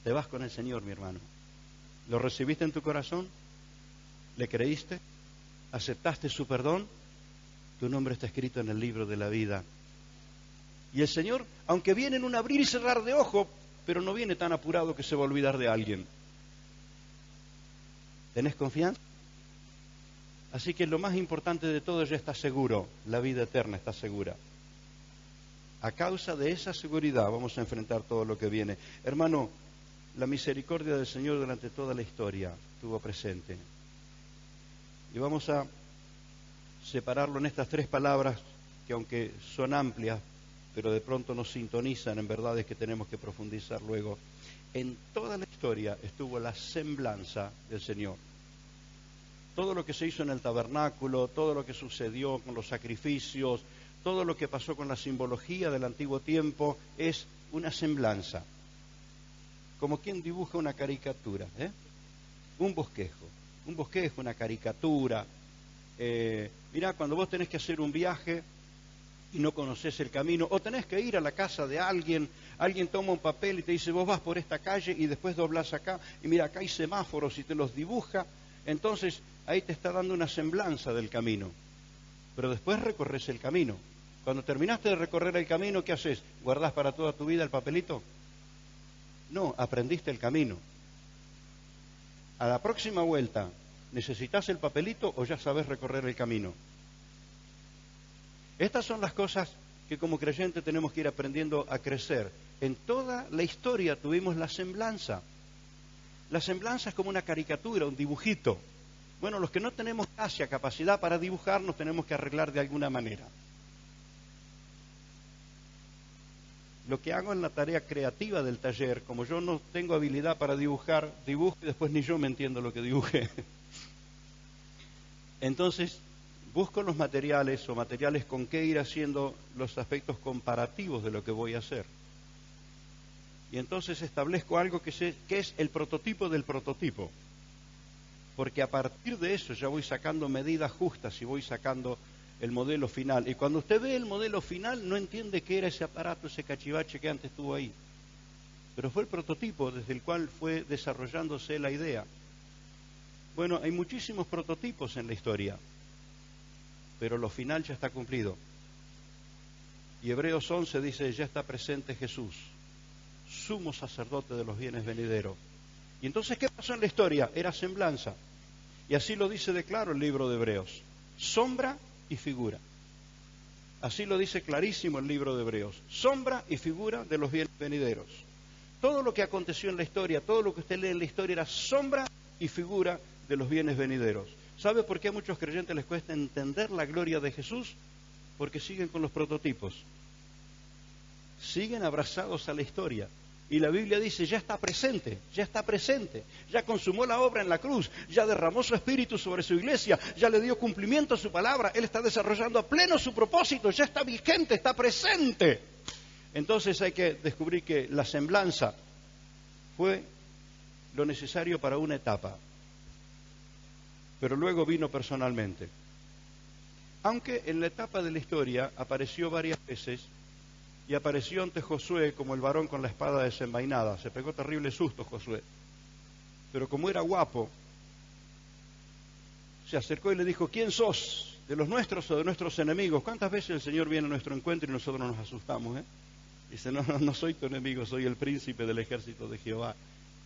Te vas con el Señor, mi hermano. ¿Lo recibiste en tu corazón? ¿Le creíste? ¿Aceptaste su perdón? tu nombre está escrito en el libro de la vida. Y el Señor, aunque viene en un abrir y cerrar de ojo, pero no viene tan apurado que se va a olvidar de alguien. ¿Tenés confianza? Así que lo más importante de todo ya está seguro, la vida eterna está segura. A causa de esa seguridad vamos a enfrentar todo lo que viene. Hermano, la misericordia del Señor durante toda la historia estuvo presente. Y vamos a separarlo en estas 3 palabras que, aunque son amplias, pero de pronto nos sintonizan en verdades que tenemos que profundizar luego. En toda la historia estuvo la semblanza del Señor. Todo lo que se hizo en el tabernáculo, todo lo que sucedió con los sacrificios, todo lo que pasó con la simbología del antiguo tiempo es una semblanza. Como quien dibuja una caricatura, un bosquejo, una caricatura. Mirá, cuando vos tenés que hacer un viaje y no conocés el camino, o tenés que ir a la casa de alguien toma un papel y te dice, vos vas por esta calle y después doblás acá, y mira, acá hay semáforos y te los dibuja, entonces ahí te está dando una semblanza del camino, pero después recorres el camino. Cuando terminaste de recorrer el camino, ¿qué haces? ¿Guardás para toda tu vida el papelito? No, aprendiste el camino. A la próxima vuelta, ¿necesitas el papelito o ya sabes recorrer el camino? Estas son las cosas que como creyente tenemos que ir aprendiendo a crecer. En toda la historia tuvimos la semblanza. La semblanza es como una caricatura, un dibujito. Bueno, los que no tenemos gracia, capacidad para dibujar, nos tenemos que arreglar de alguna manera. Lo que hago en la tarea creativa del taller, como yo no tengo habilidad para dibujar, dibujo y después ni yo me entiendo lo que dibujé. Entonces, busco los materiales o materiales con qué ir haciendo los aspectos comparativos de lo que voy a hacer. Y entonces establezco algo que es el prototipo del prototipo. Porque a partir de eso ya voy sacando medidas justas y voy sacando el modelo final. Y cuando usted ve el modelo final, no entiende qué era ese aparato, ese cachivache que antes estuvo ahí. Pero fue el prototipo desde el cual fue desarrollándose la idea. Bueno, hay muchísimos prototipos en la historia, pero lo final ya está cumplido. Y Hebreos 11 dice, ya está presente Jesús, sumo sacerdote de los bienes venideros. Y entonces, ¿qué pasó en la historia? Era semblanza. Y así lo dice de claro el libro de Hebreos. Sombra y figura. Así lo dice clarísimo el libro de Hebreos. Sombra y figura de los bienes venideros. Todo lo que aconteció en la historia, todo lo que usted lee en la historia era sombra y figura de los bienes venideros. ¿Sabe por qué a muchos creyentes les cuesta entender la gloria de Jesús? Porque siguen con los prototipos. Siguen abrazados a la historia. Y la Biblia dice, ya está presente, ya consumó la obra en la cruz, ya derramó su espíritu sobre su iglesia, ya le dio cumplimiento a su palabra, Él está desarrollando a pleno su propósito, ya está vigente, está presente. Entonces hay que descubrir que la semblanza fue lo necesario para una etapa, pero luego vino personalmente. Aunque en la etapa de la historia apareció varias veces, y apareció ante Josué como el varón con la espada desenvainada. Se pegó terrible susto Josué. Pero como era guapo, se acercó y le dijo, ¿quién sos? ¿De los nuestros o de nuestros enemigos? ¿Cuántas veces el Señor viene a nuestro encuentro y nosotros nos asustamos? Dice, no soy tu enemigo, soy el príncipe del ejército de Jehová,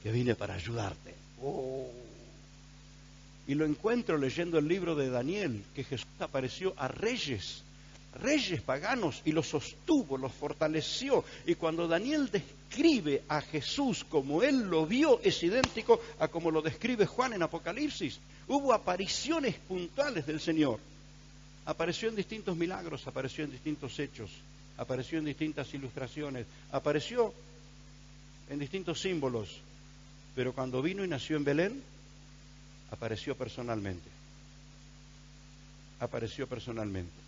que vine para ayudarte. Oh. Y lo encuentro leyendo el libro de Daniel, que Jesús apareció a reyes paganos, y los sostuvo, los fortaleció. Y cuando Daniel describe a Jesús como él lo vio, es idéntico a como lo describe Juan en Apocalipsis. Hubo apariciones puntuales del Señor. Apareció en distintos milagros, apareció en distintos hechos, apareció en distintas ilustraciones, apareció en distintos símbolos. Pero cuando vino y nació en Belén, apareció personalmente. Apareció personalmente.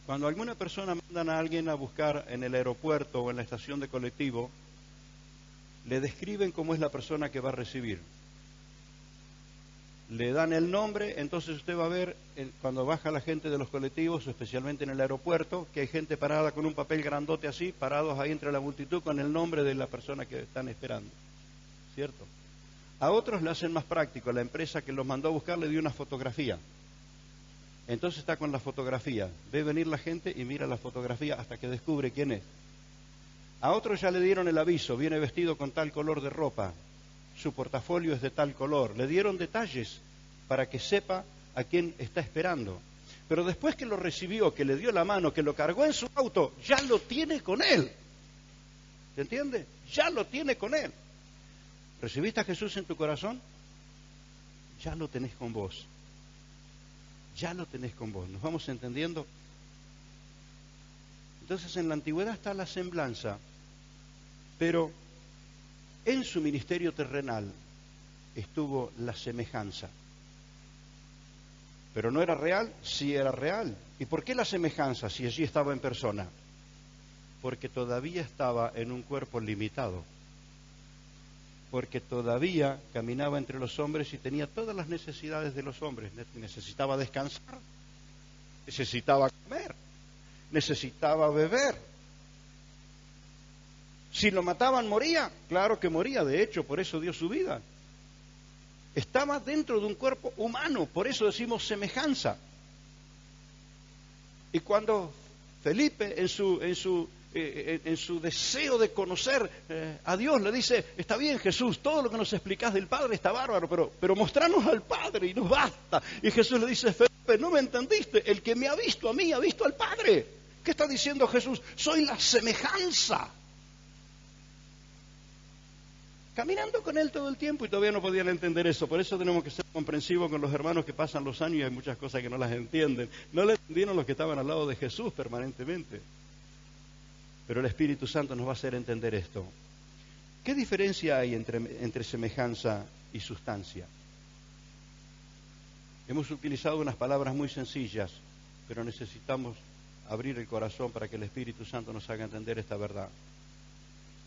Cuando alguna persona mandan a alguien a buscar en el aeropuerto o en la estación de colectivo, le describen cómo es la persona que va a recibir. Le dan el nombre, entonces usted va a ver cuando baja la gente de los colectivos, especialmente en el aeropuerto, que hay gente parada con un papel grandote así, parados ahí entre la multitud con el nombre de la persona que están esperando. ¿Cierto? A otros le hacen más práctico. La empresa que los mandó a buscar le dio una fotografía. Entonces está con la fotografía, ve venir la gente y mira la fotografía hasta que descubre quién es. A otro ya le dieron el aviso, viene vestido con tal color de ropa, su portafolio es de tal color, le dieron detalles para que sepa a quién está esperando. Pero después que lo recibió, que le dio la mano, que lo cargó en su auto, ya lo tiene con él. ¿Se entiende? Ya lo tiene con él. ¿Recibiste a Jesús en tu corazón? Ya lo tenés con vos. Ya lo tenés con vos. ¿Nos vamos entendiendo? Entonces en la antigüedad está la semblanza, pero en su ministerio terrenal estuvo la semejanza. Pero no era real, sí era real. ¿Y por qué la semejanza si allí estaba en persona? Porque todavía estaba en un cuerpo limitado. Porque todavía caminaba entre los hombres y tenía todas las necesidades de los hombres. Necesitaba descansar, necesitaba comer, necesitaba beber. Si lo mataban, moría. Claro que moría, de hecho, por eso dio su vida. Estaba dentro de un cuerpo humano, por eso decimos semejanza. Y cuando Felipe, en su deseo de conocer a Dios, le dice: está bien, Jesús, todo lo que nos explicás del Padre está bárbaro, pero mostranos al Padre y nos basta. Y Jesús le dice: Felipe, no me entendiste, el que me ha visto a mí ha visto al Padre. ¿Qué está diciendo Jesús? Soy la semejanza. Caminando con Él todo el tiempo y todavía no podían entender eso. Por eso tenemos que ser comprensivos con los hermanos que pasan los años y hay muchas cosas que no las entienden. No le entendieron los que estaban al lado de Jesús permanentemente. Pero el Espíritu Santo nos va a hacer entender esto. ¿Qué diferencia hay entre semejanza y sustancia? Hemos utilizado unas palabras muy sencillas, pero necesitamos abrir el corazón para que el Espíritu Santo nos haga entender esta verdad.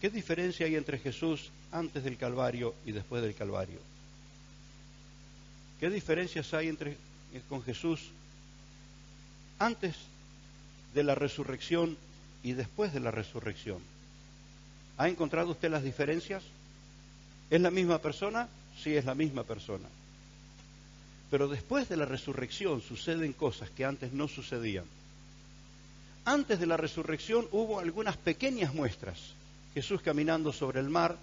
¿Qué diferencia hay entre Jesús antes del Calvario y después del Calvario? ¿Qué diferencias hay con Jesús antes de la resurrección y después de la resurrección? ¿Ha encontrado usted las diferencias? ¿Es la misma persona? Sí, es la misma persona. Pero después de la resurrección suceden cosas que antes no sucedían. Antes de la resurrección hubo algunas pequeñas muestras. Jesús caminando sobre el mar,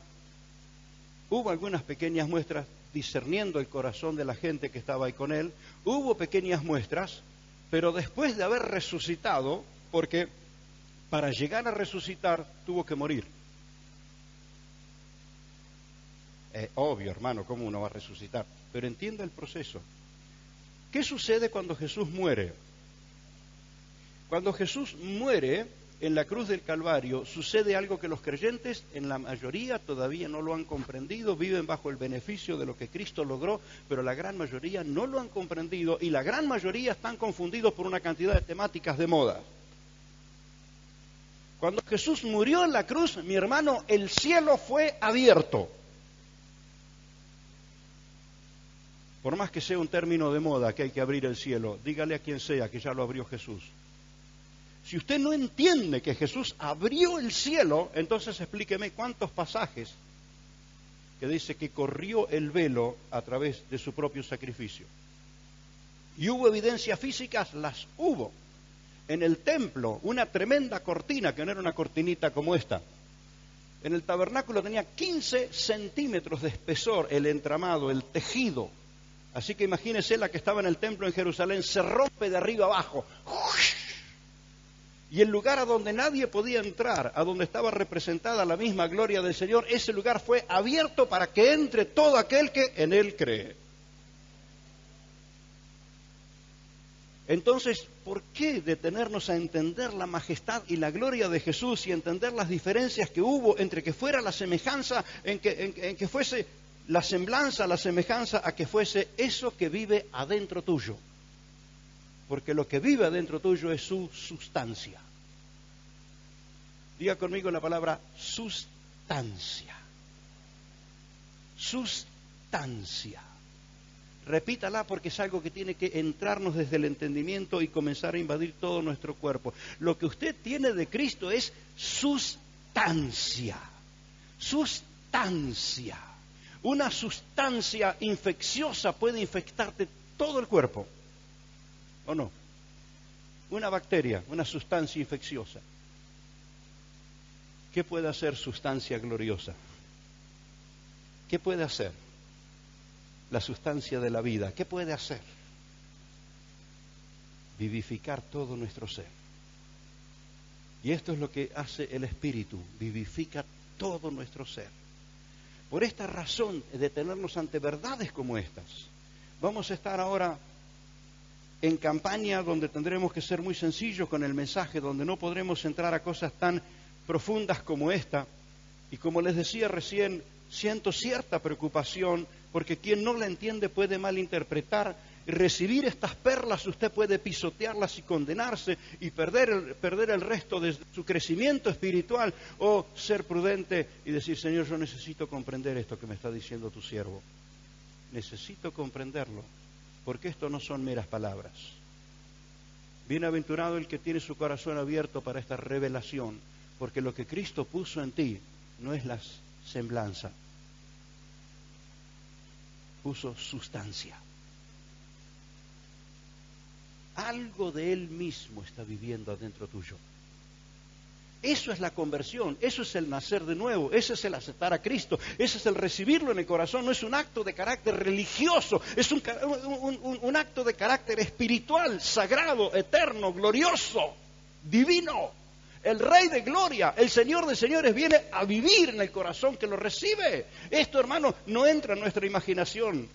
hubo algunas pequeñas muestras discerniendo el corazón de la gente que estaba ahí con él, hubo pequeñas muestras, pero después de haber resucitado, porque para llegar a resucitar tuvo que morir. Obvio, hermano, ¿cómo uno va a resucitar? Pero entienda el proceso. ¿Qué sucede cuando Jesús muere? Cuando Jesús muere en la cruz del Calvario, sucede algo que los creyentes, en la mayoría, todavía no lo han comprendido, viven bajo el beneficio de lo que Cristo logró, pero la gran mayoría no lo han comprendido y la gran mayoría están confundidos por una cantidad de temáticas de moda. Cuando Jesús murió en la cruz, mi hermano, el cielo fue abierto. Por más que sea un término de moda que hay que abrir el cielo, dígale a quien sea que ya lo abrió Jesús. Si usted no entiende que Jesús abrió el cielo, entonces explíqueme cuántos pasajes que dice que corrió el velo a través de su propio sacrificio. ¿Y hubo evidencias físicas? Las hubo. En el templo, una tremenda cortina, que no era una cortinita como esta. En el tabernáculo tenía 15 centímetros de espesor el entramado, el tejido. Así que imagínese la que estaba en el templo en Jerusalén, se rompe de arriba abajo. Y el lugar a donde nadie podía entrar, a donde estaba representada la misma gloria del Señor, ese lugar fue abierto para que entre todo aquel que en Él cree. Entonces, ¿por qué detenernos a entender la majestad y la gloria de Jesús y entender las diferencias que hubo entre que fuera la semejanza, en que fuese la semblanza, la semejanza, a que fuese eso que vive adentro tuyo? Porque lo que vive adentro tuyo es su sustancia. Diga conmigo la palabra sustancia. Sustancia. Repítala porque es algo que tiene que entrarnos desde el entendimiento y comenzar a invadir todo nuestro cuerpo. Lo que usted tiene de Cristo es sustancia. Sustancia. Una sustancia infecciosa puede infectarte todo el cuerpo. ¿o no? Una bacteria, una sustancia infecciosa. ¿Qué puede hacer sustancia gloriosa? ¿Qué puede hacer la sustancia de la vida? ¿Qué puede hacer? Vivificar todo nuestro ser. Y esto es lo que hace el Espíritu, vivifica todo nuestro ser. Por esta razón, de tenernos ante verdades como estas, vamos a estar ahora en campaña donde tendremos que ser muy sencillos con el mensaje, donde no podremos entrar a cosas tan profundas como esta. Y como les decía recién, siento cierta preocupación porque quien no la entiende puede malinterpretar. Recibir estas perlas, usted puede pisotearlas y condenarse y perder el resto de su crecimiento espiritual, o ser prudente y decir: Señor, yo necesito comprender esto que me está diciendo tu siervo. Necesito comprenderlo, porque esto no son meras palabras. Bienaventurado el que tiene su corazón abierto para esta revelación, porque lo que Cristo puso en ti no es la semblanza, puso sustancia. Algo de Él mismo está viviendo adentro tuyo. Eso es la conversión, eso es el nacer de nuevo, ese es el aceptar a Cristo, ese es el recibirlo en el corazón. No es un acto de carácter religioso, es un acto de carácter espiritual, sagrado, eterno, glorioso, divino. El Rey de Gloria, el Señor de Señores, viene a vivir en el corazón que lo recibe. Esto, hermano, no entra en nuestra imaginación.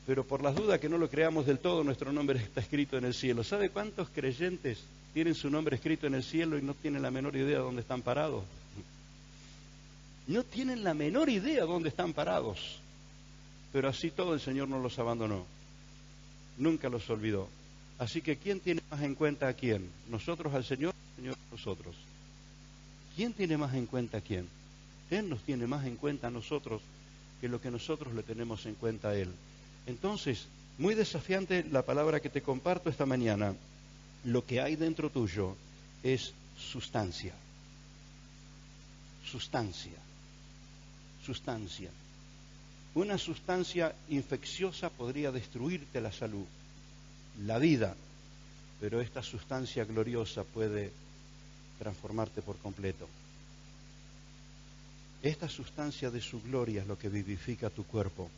Pero por las dudas que no lo creamos del todo, nuestro nombre está escrito en el cielo. ¿Sabe cuántos creyentes tienen su nombre escrito en el cielo y no tienen la menor idea de dónde están parados? No tienen la menor idea de dónde están parados. Pero así todo, el Señor no los abandonó. Nunca los olvidó. Así que ¿quién tiene más en cuenta a quién? ¿Nosotros al Señor, el Señor a nosotros? ¿Quién tiene más en cuenta a quién? Él nos tiene más en cuenta a nosotros que lo que nosotros le tenemos en cuenta a Él. Entonces, muy desafiante la palabra que te comparto esta mañana. Lo que hay dentro tuyo es sustancia. Sustancia. Sustancia. Una sustancia infecciosa podría destruirte la salud, la vida, pero esta sustancia gloriosa puede transformarte por completo. Esta sustancia de su gloria es lo que vivifica tu cuerpo.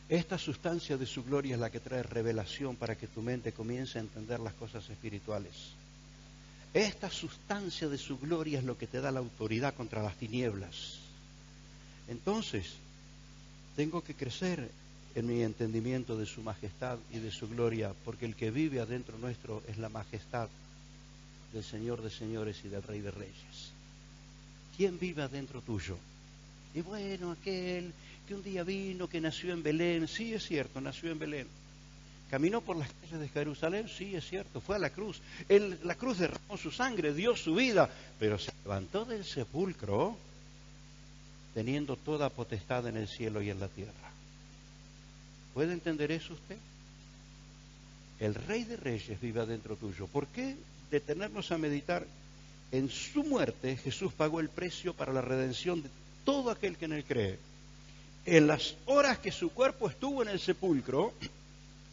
Esta sustancia de su gloria es la que trae revelación para que tu mente comience a entender las cosas espirituales. Esta sustancia de su gloria es lo que te da la autoridad contra las tinieblas. Entonces, tengo que crecer en mi entendimiento de su majestad y de su gloria, porque el que vive adentro nuestro es la majestad del Señor de señores y del Rey de reyes. ¿Quién vive adentro tuyo? Y bueno, aquel que un día vino, que nació en Belén. Sí, es cierto, nació en Belén. Caminó por las calles de Jerusalén. Sí, es cierto, fue a la cruz. La cruz derramó su sangre, dio su vida, pero se levantó del sepulcro teniendo toda potestad en el cielo y en la tierra. ¿Puede entender eso usted? El Rey de Reyes vive adentro tuyo. ¿Por qué detenernos a meditar? En su muerte Jesús pagó el precio para la redención de todo aquel que en Él cree. En las horas que su cuerpo estuvo en el sepulcro,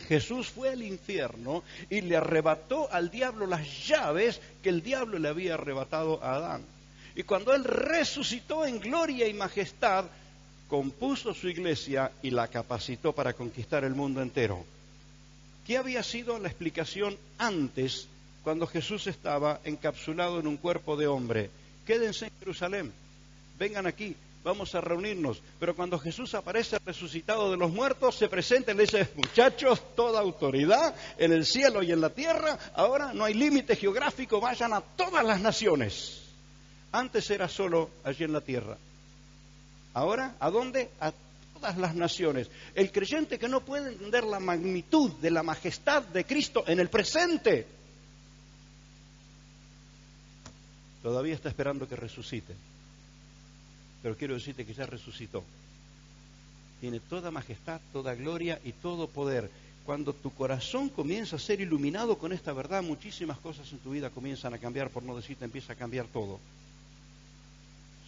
Jesús fue al infierno y le arrebató al diablo las llaves que el diablo le había arrebatado a Adán. Y cuando Él resucitó en gloria y majestad, compuso su iglesia y la capacitó para conquistar el mundo entero. ¿Qué había sido la explicación antes, cuando Jesús estaba encapsulado en un cuerpo de hombre? Quédense en Jerusalén, vengan aquí, vamos a reunirnos. Pero cuando Jesús aparece resucitado de los muertos, se presenta y le dice: muchachos, toda autoridad en el cielo y en la tierra, ahora no hay límite geográfico, vayan a todas las naciones. Antes era solo allí en la tierra. Ahora, ¿a dónde? A todas las naciones. El creyente que no puede entender la magnitud de la majestad de Cristo en el presente, todavía está esperando que resucite. Pero quiero decirte que ya resucitó. Tiene toda majestad, toda gloria y todo poder. Cuando tu corazón comienza a ser iluminado con esta verdad, muchísimas cosas en tu vida comienzan a cambiar, por no decir te empieza a cambiar todo.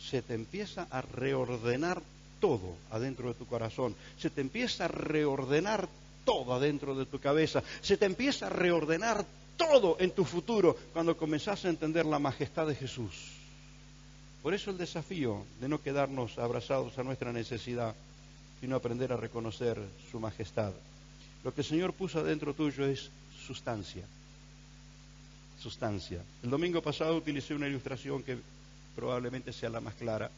Se te empieza a reordenar todo adentro de tu corazón. Se te empieza a reordenar todo adentro de tu cabeza, se te empieza a reordenar todo en tu futuro cuando comenzás a entender la majestad de Jesús. Por eso el desafío de no quedarnos abrazados a nuestra necesidad, sino aprender a reconocer su majestad. Lo que el Señor puso adentro tuyo es sustancia. Sustancia. El domingo pasado utilicé una ilustración que probablemente sea la más clara.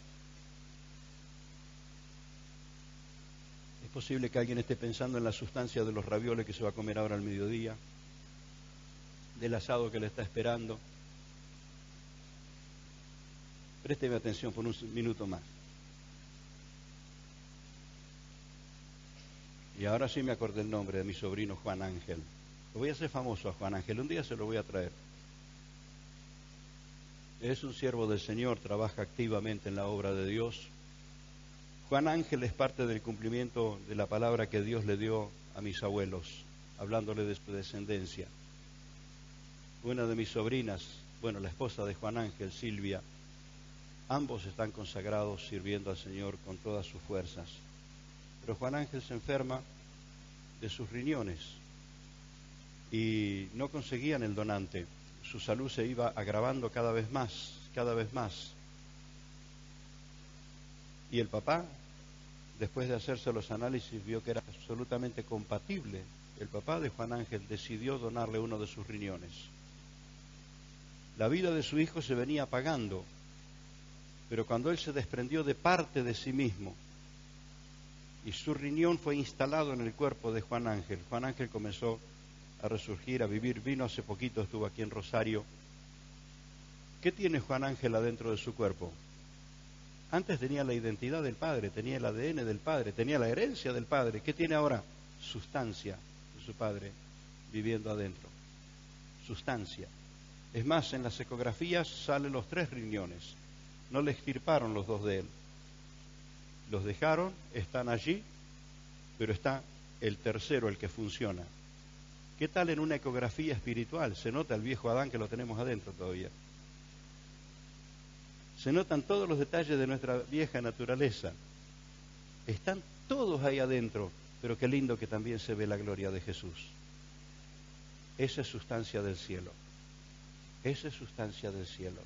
Es posible que alguien esté pensando en la sustancia de los ravioles que se va a comer ahora al mediodía, del asado que le está esperando. Présteme atención por un minuto más. Y ahora sí me acordé el nombre de mi sobrino Juan Ángel. Lo voy a hacer famoso a Juan Ángel, un día se lo voy a traer. Es un siervo del Señor, trabaja activamente en la obra de Dios. Juan Ángel es parte del cumplimiento de la palabra que Dios le dio a mis abuelos, hablándole de su descendencia. Una de mis sobrinas, la esposa de Juan Ángel, Silvia, ambos están consagrados sirviendo al Señor con todas sus fuerzas. Pero Juan Ángel se enferma de sus riñones y no conseguían el donante. Su salud se iba agravando cada vez más, cada vez más. Y el papá, después de hacerse los análisis, vio que era absolutamente compatible. El papá de Juan Ángel decidió donarle uno de sus riñones. La vida de su hijo se venía apagando, pero cuando él se desprendió de parte de sí mismo y su riñón fue instalado en el cuerpo de Juan Ángel comenzó a resurgir, a vivir. Vino hace poquito, estuvo aquí en Rosario. ¿Qué tiene Juan Ángel adentro de su cuerpo? Antes tenía la identidad del Padre, tenía el ADN del Padre, tenía la herencia del Padre. ¿Qué tiene ahora? Sustancia de su Padre viviendo adentro. Sustancia. Es más, en las ecografías salen los 3 riñones. No le extirparon los 2 de él. Los dejaron, están allí, pero está el tercero, el que funciona. ¿Qué tal en una ecografía espiritual? Se nota el viejo Adán que lo tenemos adentro todavía. Se notan todos los detalles de nuestra vieja naturaleza. Están todos ahí adentro, pero qué lindo que también se ve la gloria de Jesús. Esa es sustancia del cielo. Esa es sustancia del cielo.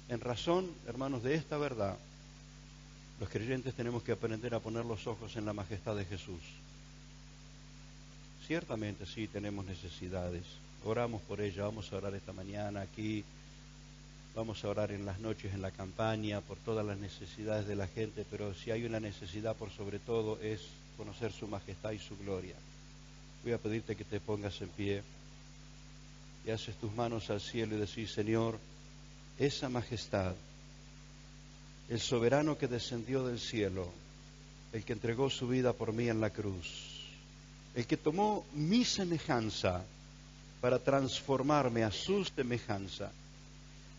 En razón, hermanos, de esta verdad, los creyentes tenemos que aprender a poner los ojos en la majestad de Jesús. Ciertamente sí tenemos necesidades, oramos por ella, vamos a orar esta mañana aquí, vamos a orar en las noches en la campaña por todas las necesidades de la gente, pero si hay una necesidad por sobre todo es conocer su majestad y su gloria. Voy a pedirte que te pongas en pie y haces tus manos al cielo y decís: Señor, esa majestad, el soberano que descendió del cielo, el que entregó su vida por mí en la cruz, el que tomó mi semejanza para transformarme a su semejanza.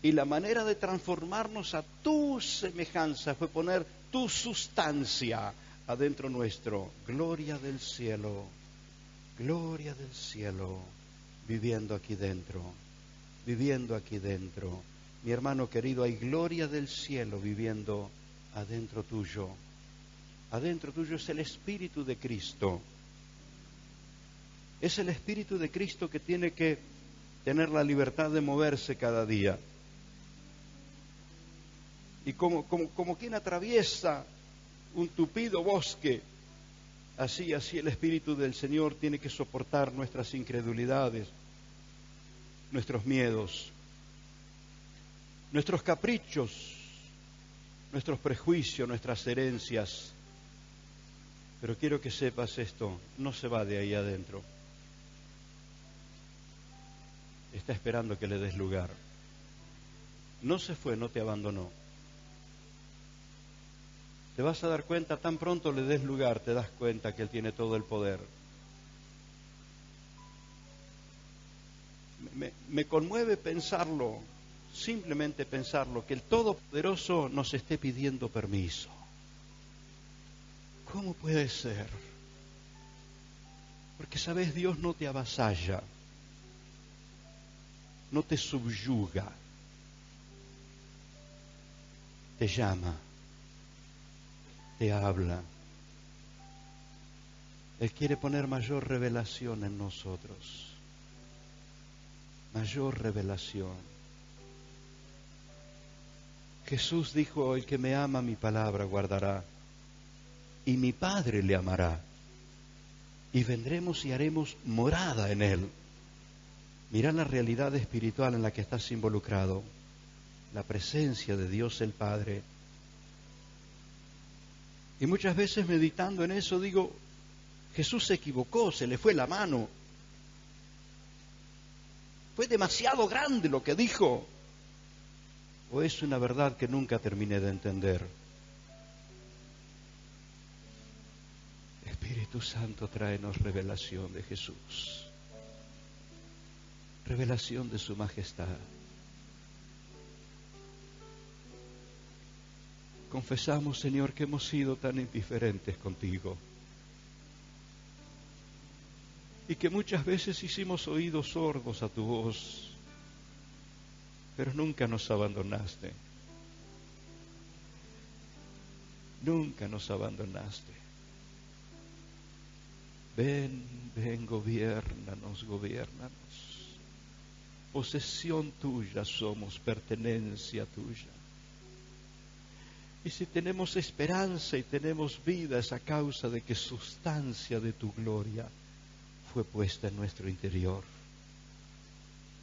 Y la manera de transformarnos a tu semejanza fue poner tu sustancia adentro nuestro. Gloria del cielo, viviendo aquí dentro, viviendo aquí dentro. Mi hermano querido, hay gloria del cielo viviendo adentro tuyo. Adentro tuyo es el Espíritu de Cristo. Es el Espíritu de Cristo que tiene que tener la libertad de moverse cada día. Y como quien atraviesa un tupido bosque, así el Espíritu del Señor tiene que soportar nuestras incredulidades, nuestros miedos, nuestros caprichos, nuestros prejuicios, nuestras herencias. Pero quiero que sepas esto, no se va de ahí adentro. Está esperando que le des lugar. No se fue, no te abandonó. Te vas a dar cuenta, tan pronto le des lugar, te das cuenta que Él tiene todo el poder. Me conmueve pensarlo, simplemente pensarlo, que el Todopoderoso nos esté pidiendo permiso. ¿Cómo puede ser? Porque, ¿sabes? Dios no te avasalla, no te subyuga, te llama, te habla, Él quiere poner mayor revelación en nosotros. Mayor revelación. Jesús dijo, el que me ama mi palabra guardará, y mi Padre le amará, y vendremos y haremos morada en él. Mira la realidad espiritual en la que estás involucrado, la presencia de Dios el Padre. Y muchas veces meditando en eso digo, Jesús se equivocó, se le fue la mano. Fue demasiado grande lo que dijo. ¿O es una verdad que nunca terminé de entender? Espíritu Santo, tráenos revelación de Jesús. Revelación de su majestad. Confesamos, Señor, que hemos sido tan indiferentes contigo. Y que muchas veces hicimos oídos sordos a tu voz, pero nunca nos abandonaste. Nunca nos abandonaste. Ven, ven, gobiérnanos. Posesión tuya somos, pertenencia tuya. Y si tenemos esperanza y tenemos vida, es a causa de que sustancia de tu gloria fue puesta en nuestro interior.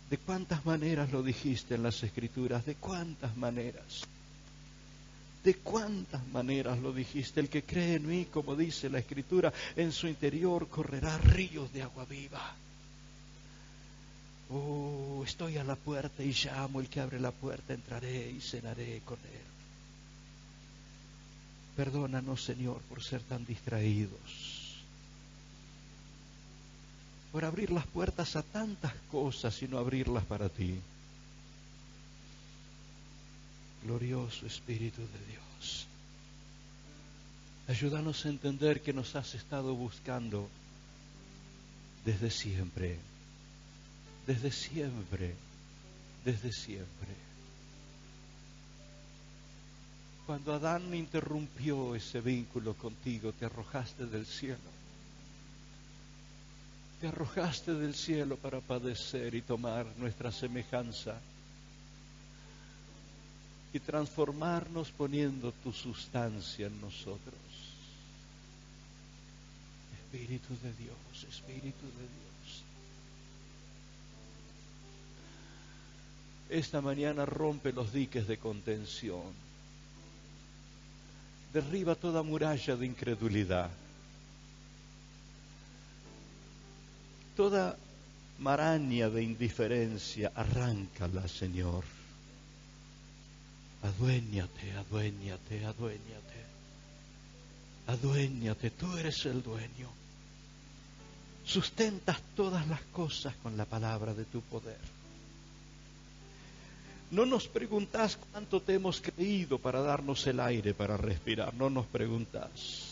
¿De cuántas maneras lo dijiste en las Escrituras? ¿De cuántas maneras? ¿De cuántas maneras lo dijiste? El que cree en mí, como dice la Escritura, en su interior correrá ríos de agua viva. Oh, estoy a la puerta y llamo, el que abre la puerta entraré y cenaré con él. Perdónanos, Señor, por ser tan distraídos, por abrir las puertas a tantas cosas y no abrirlas para ti. Glorioso Espíritu de Dios, ayúdanos a entender que nos has estado buscando desde siempre, desde siempre, desde siempre. Cuando Adán interrumpió ese vínculo contigo, te arrojaste del cielo. Te arrojaste del cielo para padecer y tomar nuestra semejanza y transformarnos poniendo tu sustancia en nosotros. Espíritu de Dios, Espíritu de Dios. Esta mañana rompe los diques de contención. Derriba toda muralla de incredulidad. Toda maraña de indiferencia, arráncala, Señor. Aduéñate, aduéñate, aduéñate. Aduéñate, tú eres el dueño. Sustentas todas las cosas con la palabra de tu poder. No nos preguntás cuánto te hemos creído para darnos el aire para respirar. No nos preguntás.